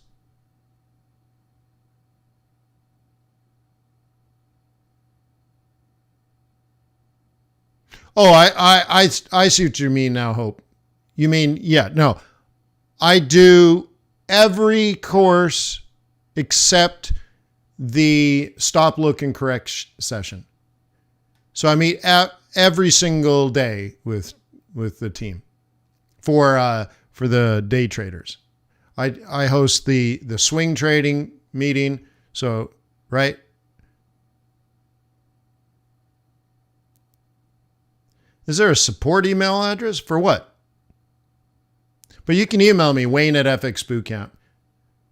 Oh, I see what you mean now, Hope. You mean, yeah, no. I do every course except the stop, look, and correct session. So I meet every single day with the team for the day traders. I host the swing trading meeting. So, right? Is there a support email address? For what? But you can email me, Wayne at FX Bootcamp.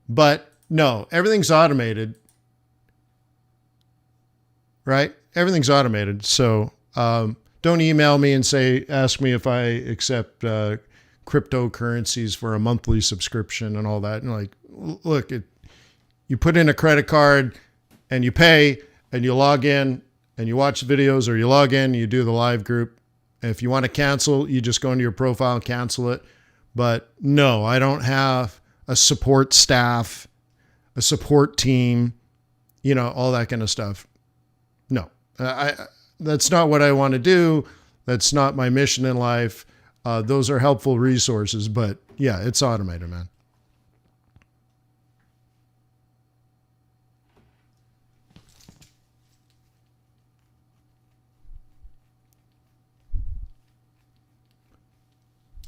But no, everything's automated. Right? Everything's automated. So don't email me and ask me if I accept cryptocurrencies for a monthly subscription and all that. And like, look, you put in a credit card and you pay and you log in and you watch videos, or you log in, you do the live group. If you want to cancel, you just go into your profile and cancel it. But no, I don't have a support staff, a support team, all that kind of stuff. No, that's not what I want to do. That's not my mission in life. Those are helpful resources, but yeah, it's automated, man.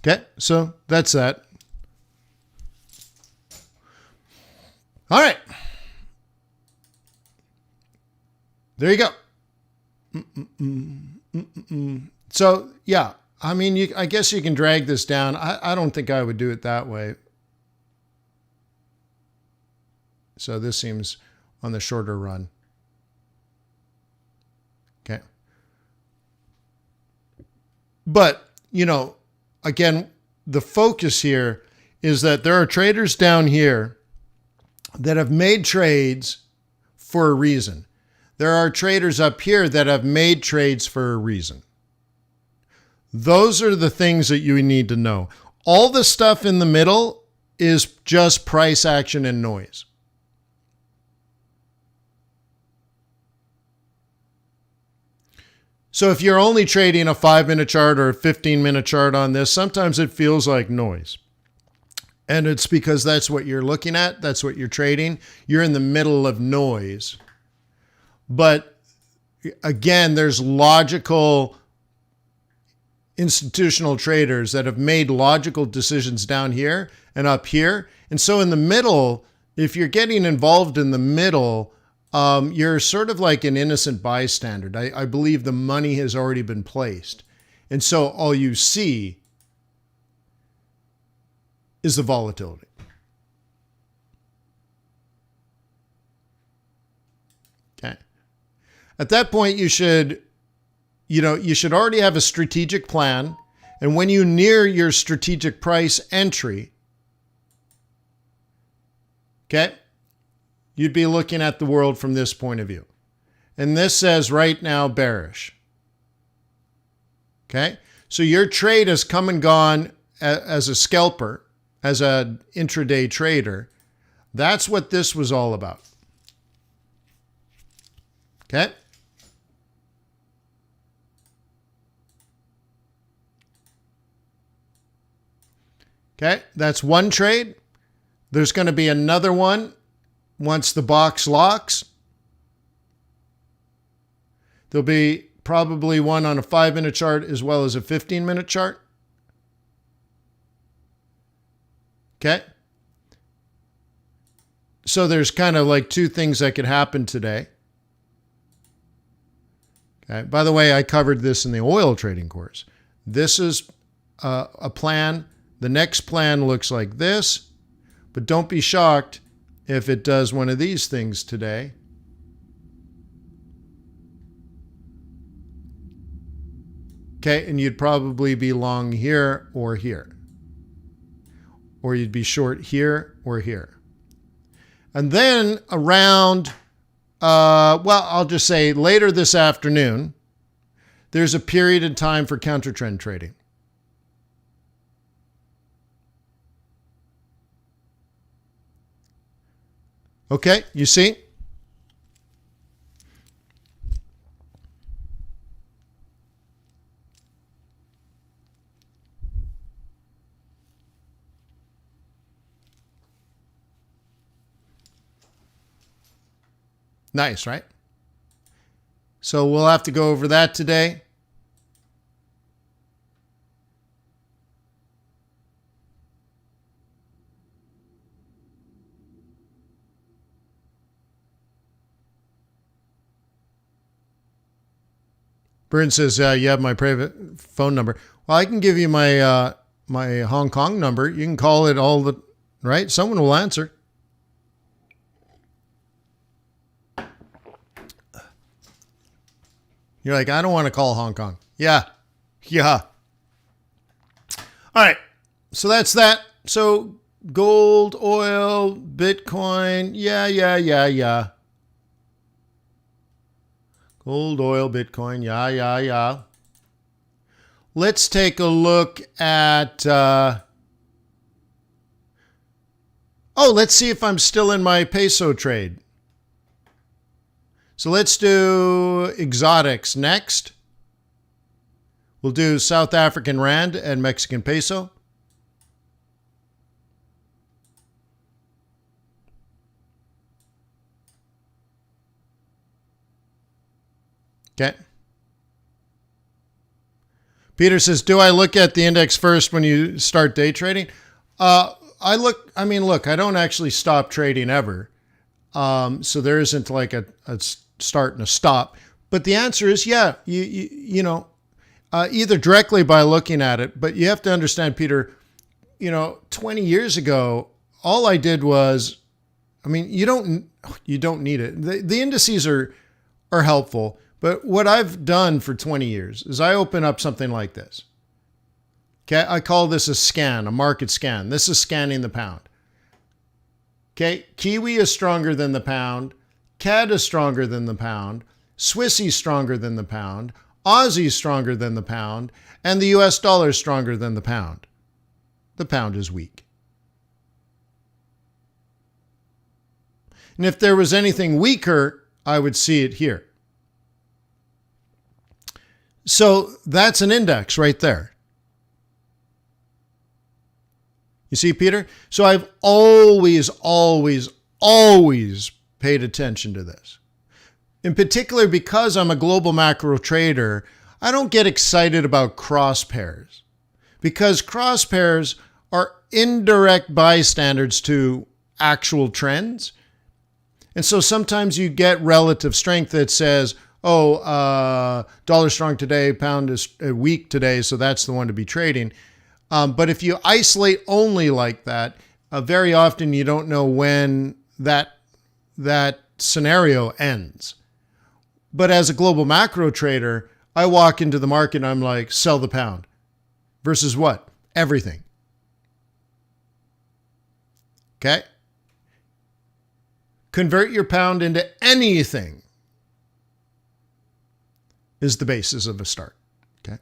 Okay, so that's that. All right. There you go. So, yeah, I mean, I guess you can drag this down. I don't think I would do it that way. So this seems on the shorter run. Okay. But, again, the focus here is that there are traders down here that have made trades for a reason. There are traders up here that have made trades for a reason. Those are the things that you need to know. All the stuff in the middle is just price action and noise. So if you're only trading a 5-minute chart or a 15-minute chart on this, sometimes it feels like noise. And it's because that's what you're looking at. That's what you're trading. You're in the middle of noise. But again, there's logical institutional traders that have made logical decisions down here and up here. And so in the middle, if you're getting involved in the middle, you're sort of like an innocent bystander. I believe the money has already been placed. And so all you see is the volatility. Okay. At that point, you should already have a strategic plan. And when you near your strategic price entry, okay, you'd be looking at the world from this point of view. And this says right now bearish. Okay? So your trade has come and gone as a scalper, as an intraday trader. That's what this was all about. Okay. Okay, that's one trade. There's going to be another one once the box locks. There'll be probably one on a 5-minute chart as well as a 15-minute chart. Okay. So there's kind of like two things that could happen today. Okay. By the way, I covered this in the oil trading course. This is a plan. The next plan looks like this, but don't be shocked if it does one of these things today. Okay, and you'd probably be long here or here. Or you'd be short here or here. And then around, I'll just say later this afternoon, there's a period in time for counter trend trading. Okay, you see? Nice, right? So we'll have to go over that today. Byrne says, you have my private phone number. Well, I can give you my my Hong Kong number. You can call it right? Someone will answer. You're like, I don't want to call Hong Kong. Yeah. All right. So that's that. So gold, oil, Bitcoin. Yeah. Gold, oil, Bitcoin. Yeah. Let's take a look at, let's see if I'm still in my peso trade. So let's do exotics next. We'll do South African Rand and Mexican Peso. Okay. Peter says, do I look at the index first when you start day trading? Look, I don't actually stop trading ever. So there isn't like a start and a stop. But the answer is, yeah, either directly by looking at it, but you have to understand, Peter, 20 years ago, all I did was, you don't need it. The indices are helpful, but what I've done for 20 years is I open up something like this. Okay, I call this a scan, a market scan. This is scanning the pound. Okay, Kiwi is stronger than the pound. CAD is stronger than the pound. Swissy is stronger than the pound. Aussie is stronger than the pound. And the US dollar is stronger than the pound. The pound is weak. And if there was anything weaker, I would see it here. So that's an index right there. You see, Peter? So I've always paid attention to this. In particular, because I'm a global macro trader, I don't get excited about cross pairs because cross pairs are indirect bystanders to actual trends. And so sometimes you get relative strength that says, dollar strong today, pound is weak today, so that's the one to be trading. But if you isolate only like that, very often you don't know when that scenario ends. But as a global macro trader, I walk into the market and I'm like, sell the pound. Versus what? Everything. Okay? Convert your pound into anything is the basis of a start. Okay?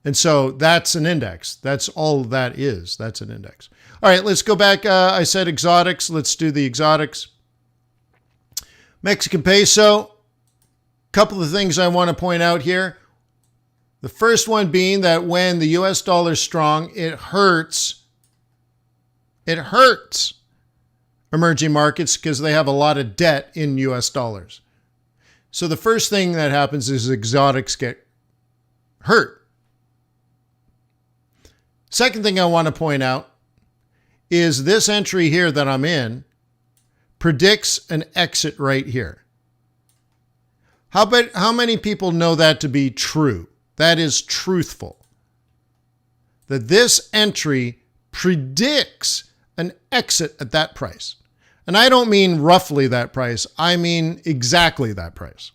And so that's an index. That's all that is. That's an index. All right, let's go back. I said exotics. Let's do the exotics. Mexican peso. Couple of things I want to point out here. The first one being that when the US dollar is strong, it hurts. It hurts emerging markets because they have a lot of debt in US dollars. So the first thing that happens is exotics get hurt. Second thing I want to point out is this entry here that I'm in predicts an exit right here. How many people know that to be true? That is truthful. That this entry predicts an exit at that price. And I don't mean roughly that price. I mean exactly that price.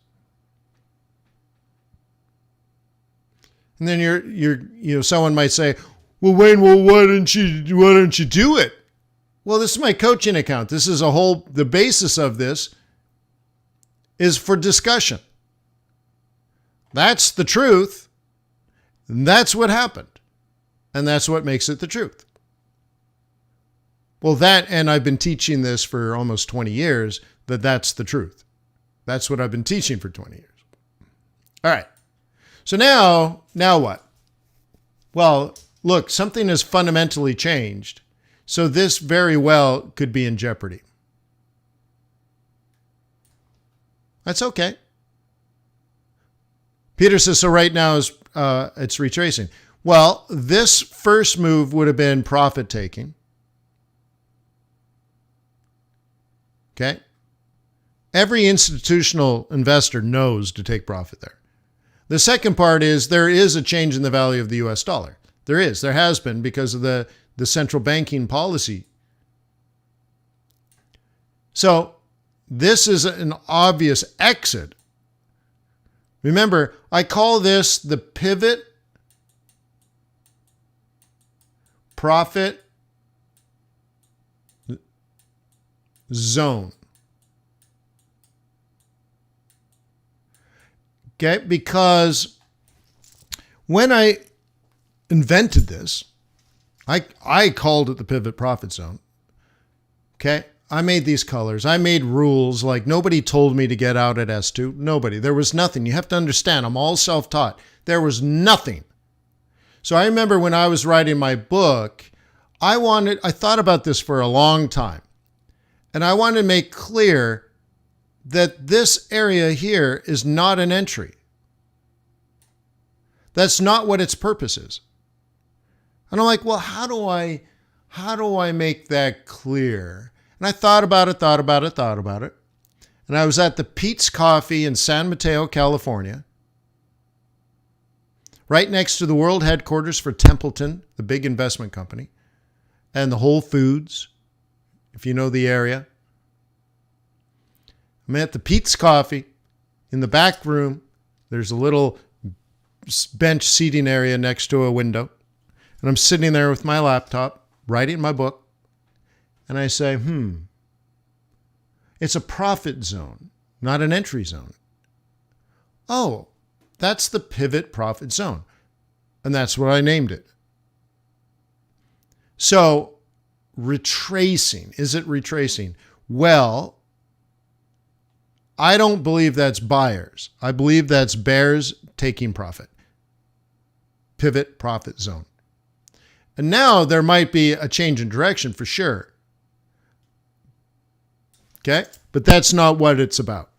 And then someone might say, well, Wayne, why don't you do it? Well, this is my coaching account. This is the basis of this is for discussion. That's the truth. And that's what happened. And that's what makes it the truth. Well, and I've been teaching this for almost 20 years, that's the truth. That's what I've been teaching for 20 years. All right. So now what? Well, look, something has fundamentally changed. So this very well could be in jeopardy. That's okay. Peter says, so right now it's retracing. Well, this first move would have been profit taking. Okay. Every institutional investor knows to take profit there. The second part is there is a change in the value of the US dollar. There has been because of the central banking policy. So this is an obvious exit. Remember, I call this the pivot profit zone. Okay, because when I invented this, I called it the pivot profit zone. Okay, I made these colors. I made rules. Like nobody told me to get out at S2. Nobody. There was nothing. You have to understand, I'm all self-taught. There was nothing. So I remember when I was writing my book, I thought about this for a long time. And I wanted to make clear that this area here is not an entry. That's not what its purpose is. And I'm like, well, how do I make that clear? And I thought about it. And I was at the Pete's Coffee in San Mateo, California, right next to the world headquarters for Templeton, the big investment company, and the Whole Foods, if you know the area. I'm at the Pete's Coffee. In the back room, there's a little bench seating area next to a window. And I'm sitting there with my laptop, writing my book. And I say, it's a profit zone, not an entry zone. Oh, that's the pivot profit zone. And that's what I named it. So, retracing. Is it retracing? Well, I don't believe that's buyers. I believe that's bears taking profit. Pivot profit zone. And now there might be a change in direction for sure. Okay? But that's not what it's about.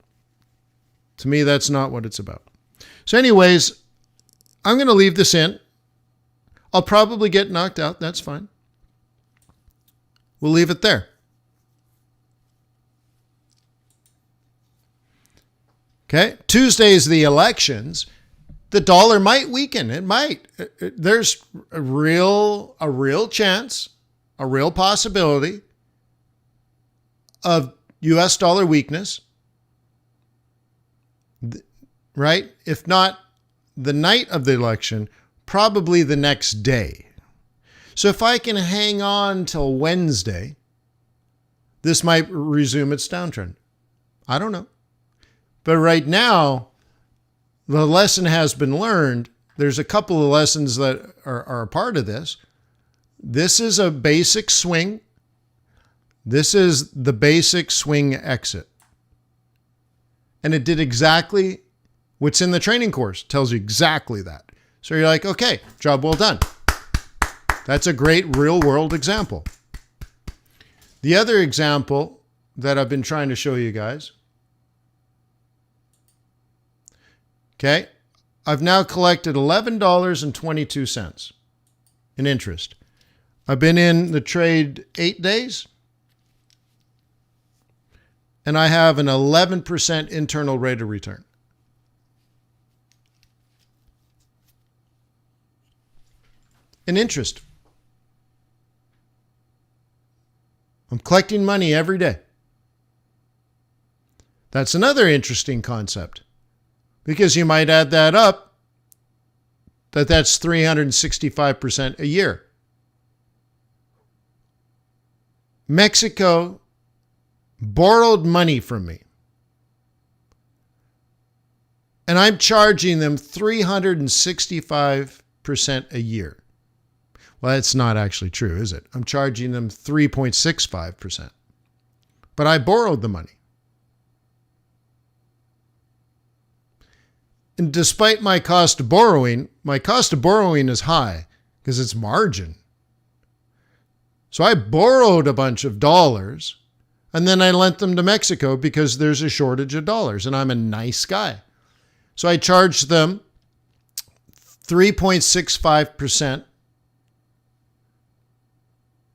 To me, that's not what it's about. So anyways, I'm going to leave this in. I'll probably get knocked out. That's fine. We'll leave it there. Okay? Tuesday's the elections. The dollar might weaken. It might. There's a real chance, a real possibility of US dollar weakness, right? If not the night of the election, probably the next day. So if I can hang on till Wednesday, this might resume its downtrend. I don't know. But right now, the lesson has been learned. There's a couple of lessons that are a part of this. This is a basic swing. This is the basic swing exit. And it did exactly What's in the training course tells you exactly that. So you're like, okay, job well done. That's a great real world example. The other example that I've been trying to show you guys. Okay. I've now collected $11.22 in interest. I've been in the trade 8 days. And I have an 11% internal rate of return. In interest. I'm collecting money every day. That's another interesting concept, because you might add that up, that's 365% a year. Mexico borrowed money from me, and I'm charging them 365% a year. Well, that's not actually true, is it? I'm charging them 3.65%. But I borrowed the money. And despite my cost of borrowing is high because it's margin. So I borrowed a bunch of dollars and then I lent them to Mexico because there's a shortage of dollars and I'm a nice guy. So I charged them 3.65%.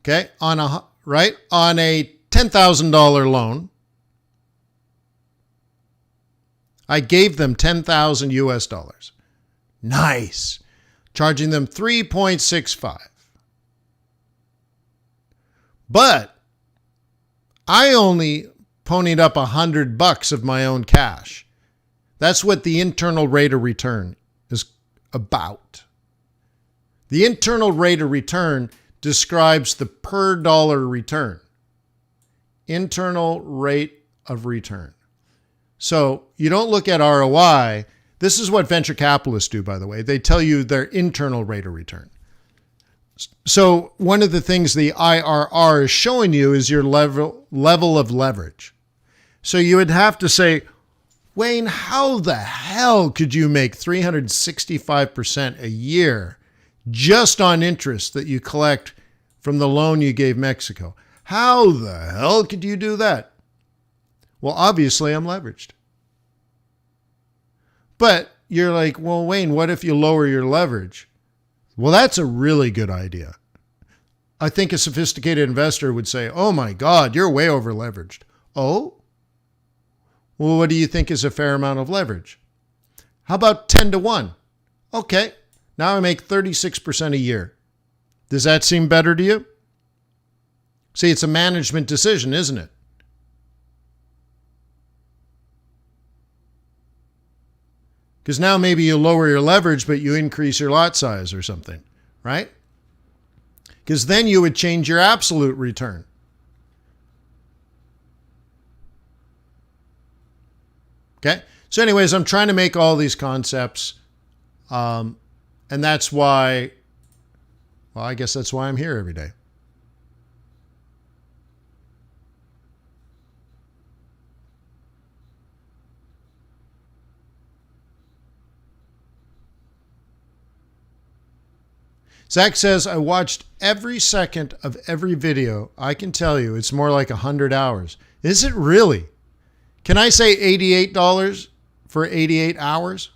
Okay, on a $10,000 loan. I gave them 10,000 US dollars. Nice. Charging them 3.65. But I only ponied up $100 of my own cash. That's what the internal rate of return is about. The internal rate of return describes the per dollar return. Internal rate of return. So you don't look at ROI. This is what venture capitalists do, by the way. They tell you their internal rate of return. So one of the things the IRR is showing you is your level of leverage. So you would have to say, Wayne, how the hell could you make 365% a year just on interest that you collect from the loan you gave Mexico? How the hell could you do that? Well, obviously I'm leveraged. But you're like, well, Wayne, what if you lower your leverage? Well, that's a really good idea. I think a sophisticated investor would say, oh my God, you're way over leveraged. Oh? Well, what do you think is a fair amount of leverage? How about 10-1? Okay, now I make 36% a year. Does that seem better to you? See, it's a management decision, isn't it? Because now maybe you lower your leverage, but you increase your lot size or something, right? Because then you would change your absolute return. Okay? So anyways, I'm trying to make all these concepts. And that's why, well, I guess that's why I'm here every day. Zach says, I watched every second of every video. I can tell you it's more like 100 hours. Is it really? Can I say $88 for 88 hours?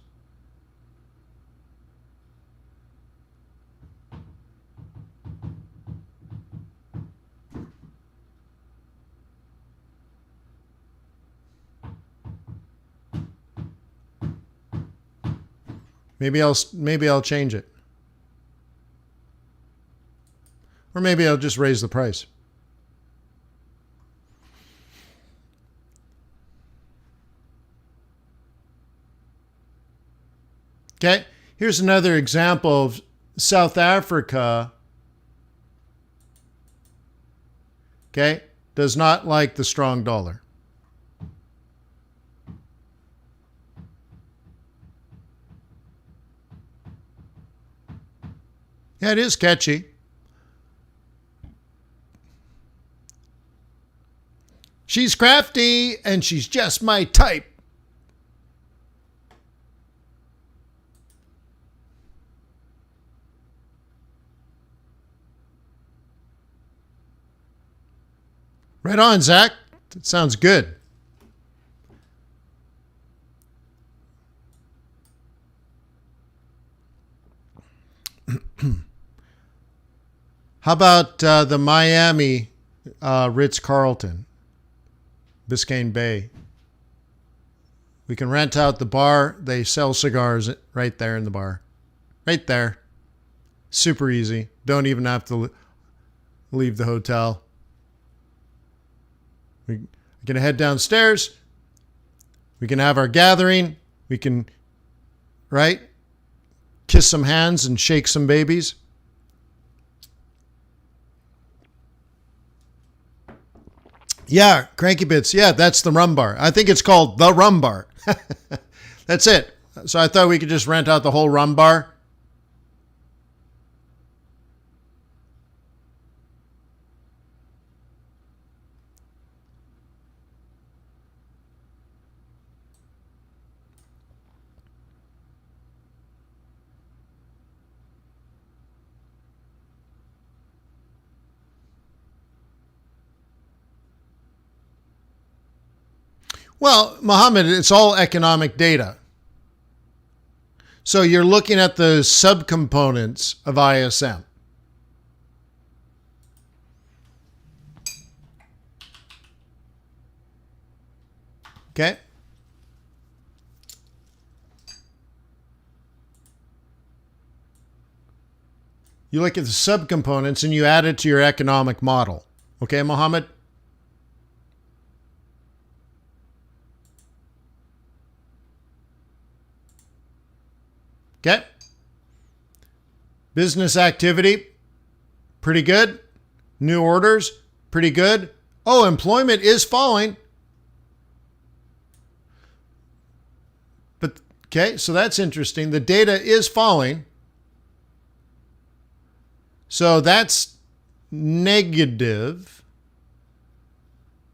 Maybe I'll change it. Or maybe I'll just raise the price. Okay, here's another example of South Africa. Okay, does not like the strong dollar. Yeah, it is catchy. She's crafty and she's just my type. Right on, Zach. That sounds good. How about the Miami Ritz-Carlton, Biscayne Bay? We can rent out the bar. They sell cigars right there in the bar. Right there. Super easy. Don't even have to leave the hotel. We can head downstairs. We can have our gathering. We can, right, kiss some hands and shake some babies. Yeah, Cranky Bits. Yeah, that's the rum bar. I think it's called the rum bar. That's it. So I thought we could just rent out the whole rum bar. Well, Mohammed, it's all economic data. So you're looking at the subcomponents of ISM. Okay? You look at the subcomponents and you add it to your economic model. Okay, Mohammed? Okay. Business activity, pretty good. New orders, pretty good. Oh, employment is falling. But, okay, so that's interesting. The data is falling. So that's negative.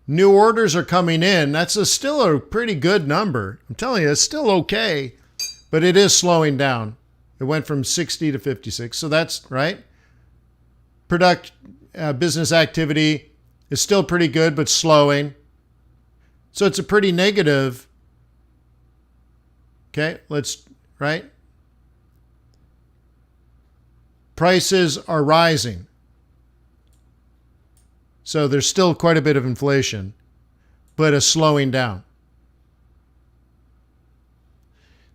New orders are coming in. That's still a pretty good number. I'm telling you, it's still okay. But it is slowing down. It went from 60 to 56. So that's right. Business activity is still pretty good, but slowing. So it's a pretty negative. Okay, right? Prices are rising. So there's still quite a bit of inflation, but a slowing down.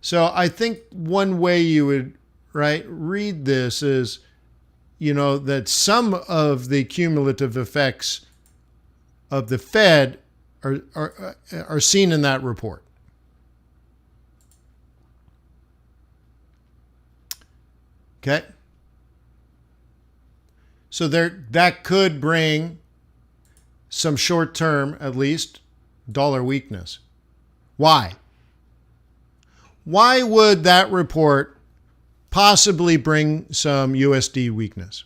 So I think one way you would, right, read this is, that some of the cumulative effects of the Fed are seen in that report. Okay? So that could bring some short-term, at least, dollar weakness. Why? Why would that report possibly bring some USD weakness?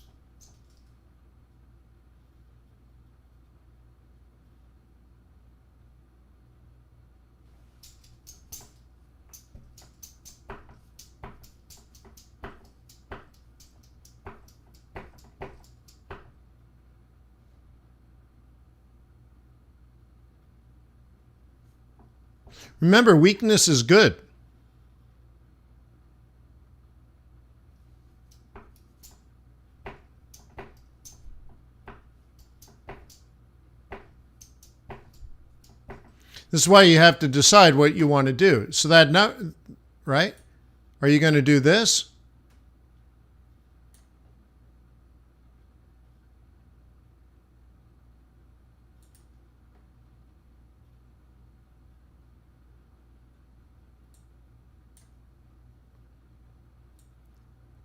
Remember, weakness is good. This is why you have to decide what you want to do. So that now, right? Are you going to do this?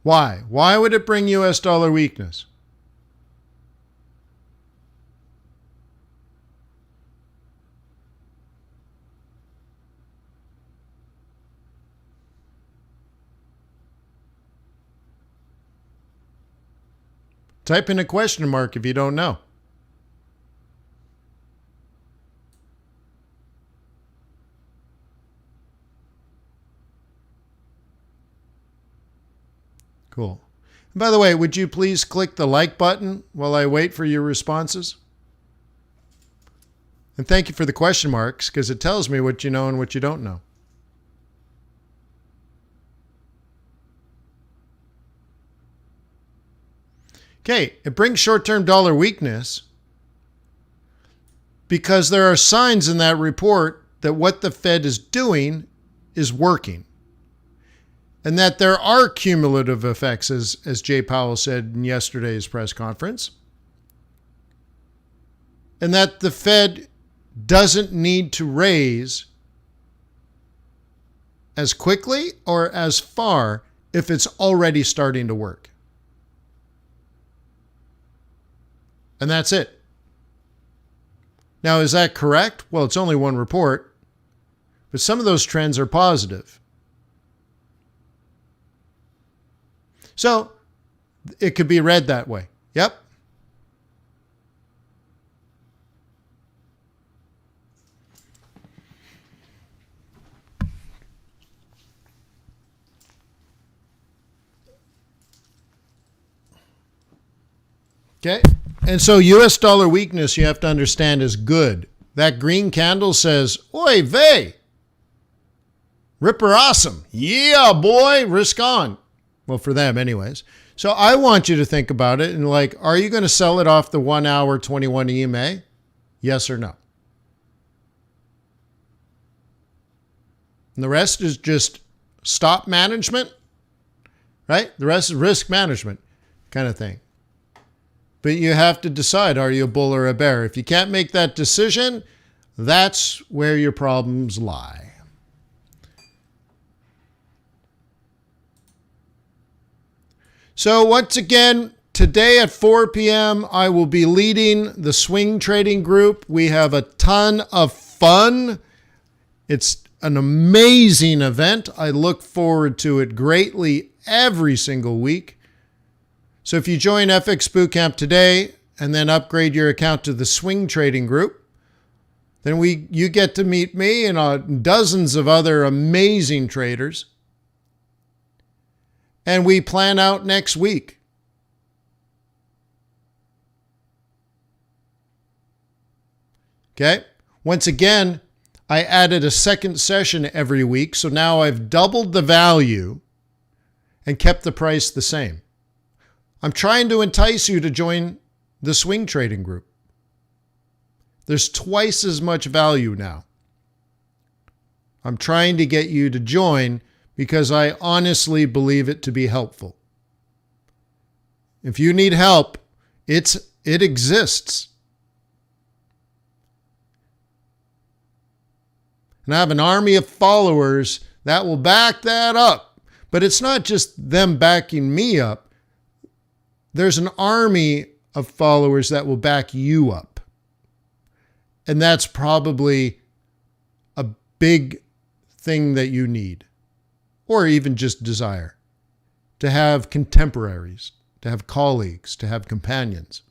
Why? Why would it bring US dollar weakness? Type in a question mark if you don't know. Cool. And by the way, would you please click the like button while I wait for your responses? And thank you for the question marks, because it tells me what you know and what you don't know. Okay, it brings short-term dollar weakness because there are signs in that report that what the Fed is doing is working. And that there are cumulative effects, as Jay Powell said in yesterday's press conference. And that the Fed doesn't need to raise as quickly or as far if it's already starting to work. And that's it. Now, is that correct? Well, it's only one report, but some of those trends are positive. So it could be read that way. Yep. Okay. And so US dollar weakness, you have to understand, is good. That green candle says, oy vey, ripper awesome. Yeah, boy, risk on. Well, for them anyways. So I want you to think about it and like, are you going to sell it off the 1 hour 21 EMA? Yes or no? And the rest is just stop management, right? The rest is risk management kind of thing. But you have to decide, are you a bull or a bear? If you can't make that decision, that's where your problems lie. So once again, today at 4 p.m., I will be leading the swing trading group. We have a ton of fun. It's an amazing event. I look forward to it greatly every single week. So if you join FX Bootcamp today and then upgrade your account to the swing trading group, then you get to meet me and dozens of other amazing traders. And we plan out next week. Okay. Once again, I added a second session every week. So now I've doubled the value and kept the price the same. I'm trying to entice you to join the swing trading group. There's twice as much value now. I'm trying to get you to join because I honestly believe it to be helpful. If you need help, it exists. And I have an army of followers that will back that up. But it's not just them backing me up. There's an army of followers that will back you up. And that's probably a big thing that you need, or even just desire, to have contemporaries, to have colleagues, to have companions.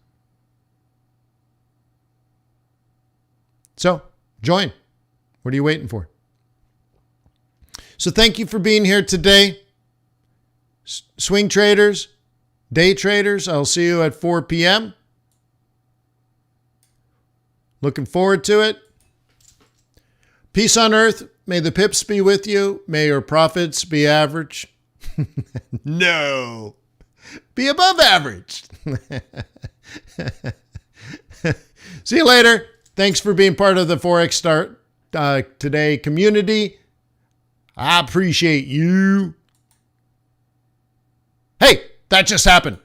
So join. What are you waiting for? So thank you for being here today. Swing traders, day traders, I'll see you at 4 p.m. Looking forward to it. Peace on earth. May the pips be with you. May your profits be average. No. Be above average. See you later. Thanks for being part of the Forex.Today community. I appreciate you. Hey, that just happened.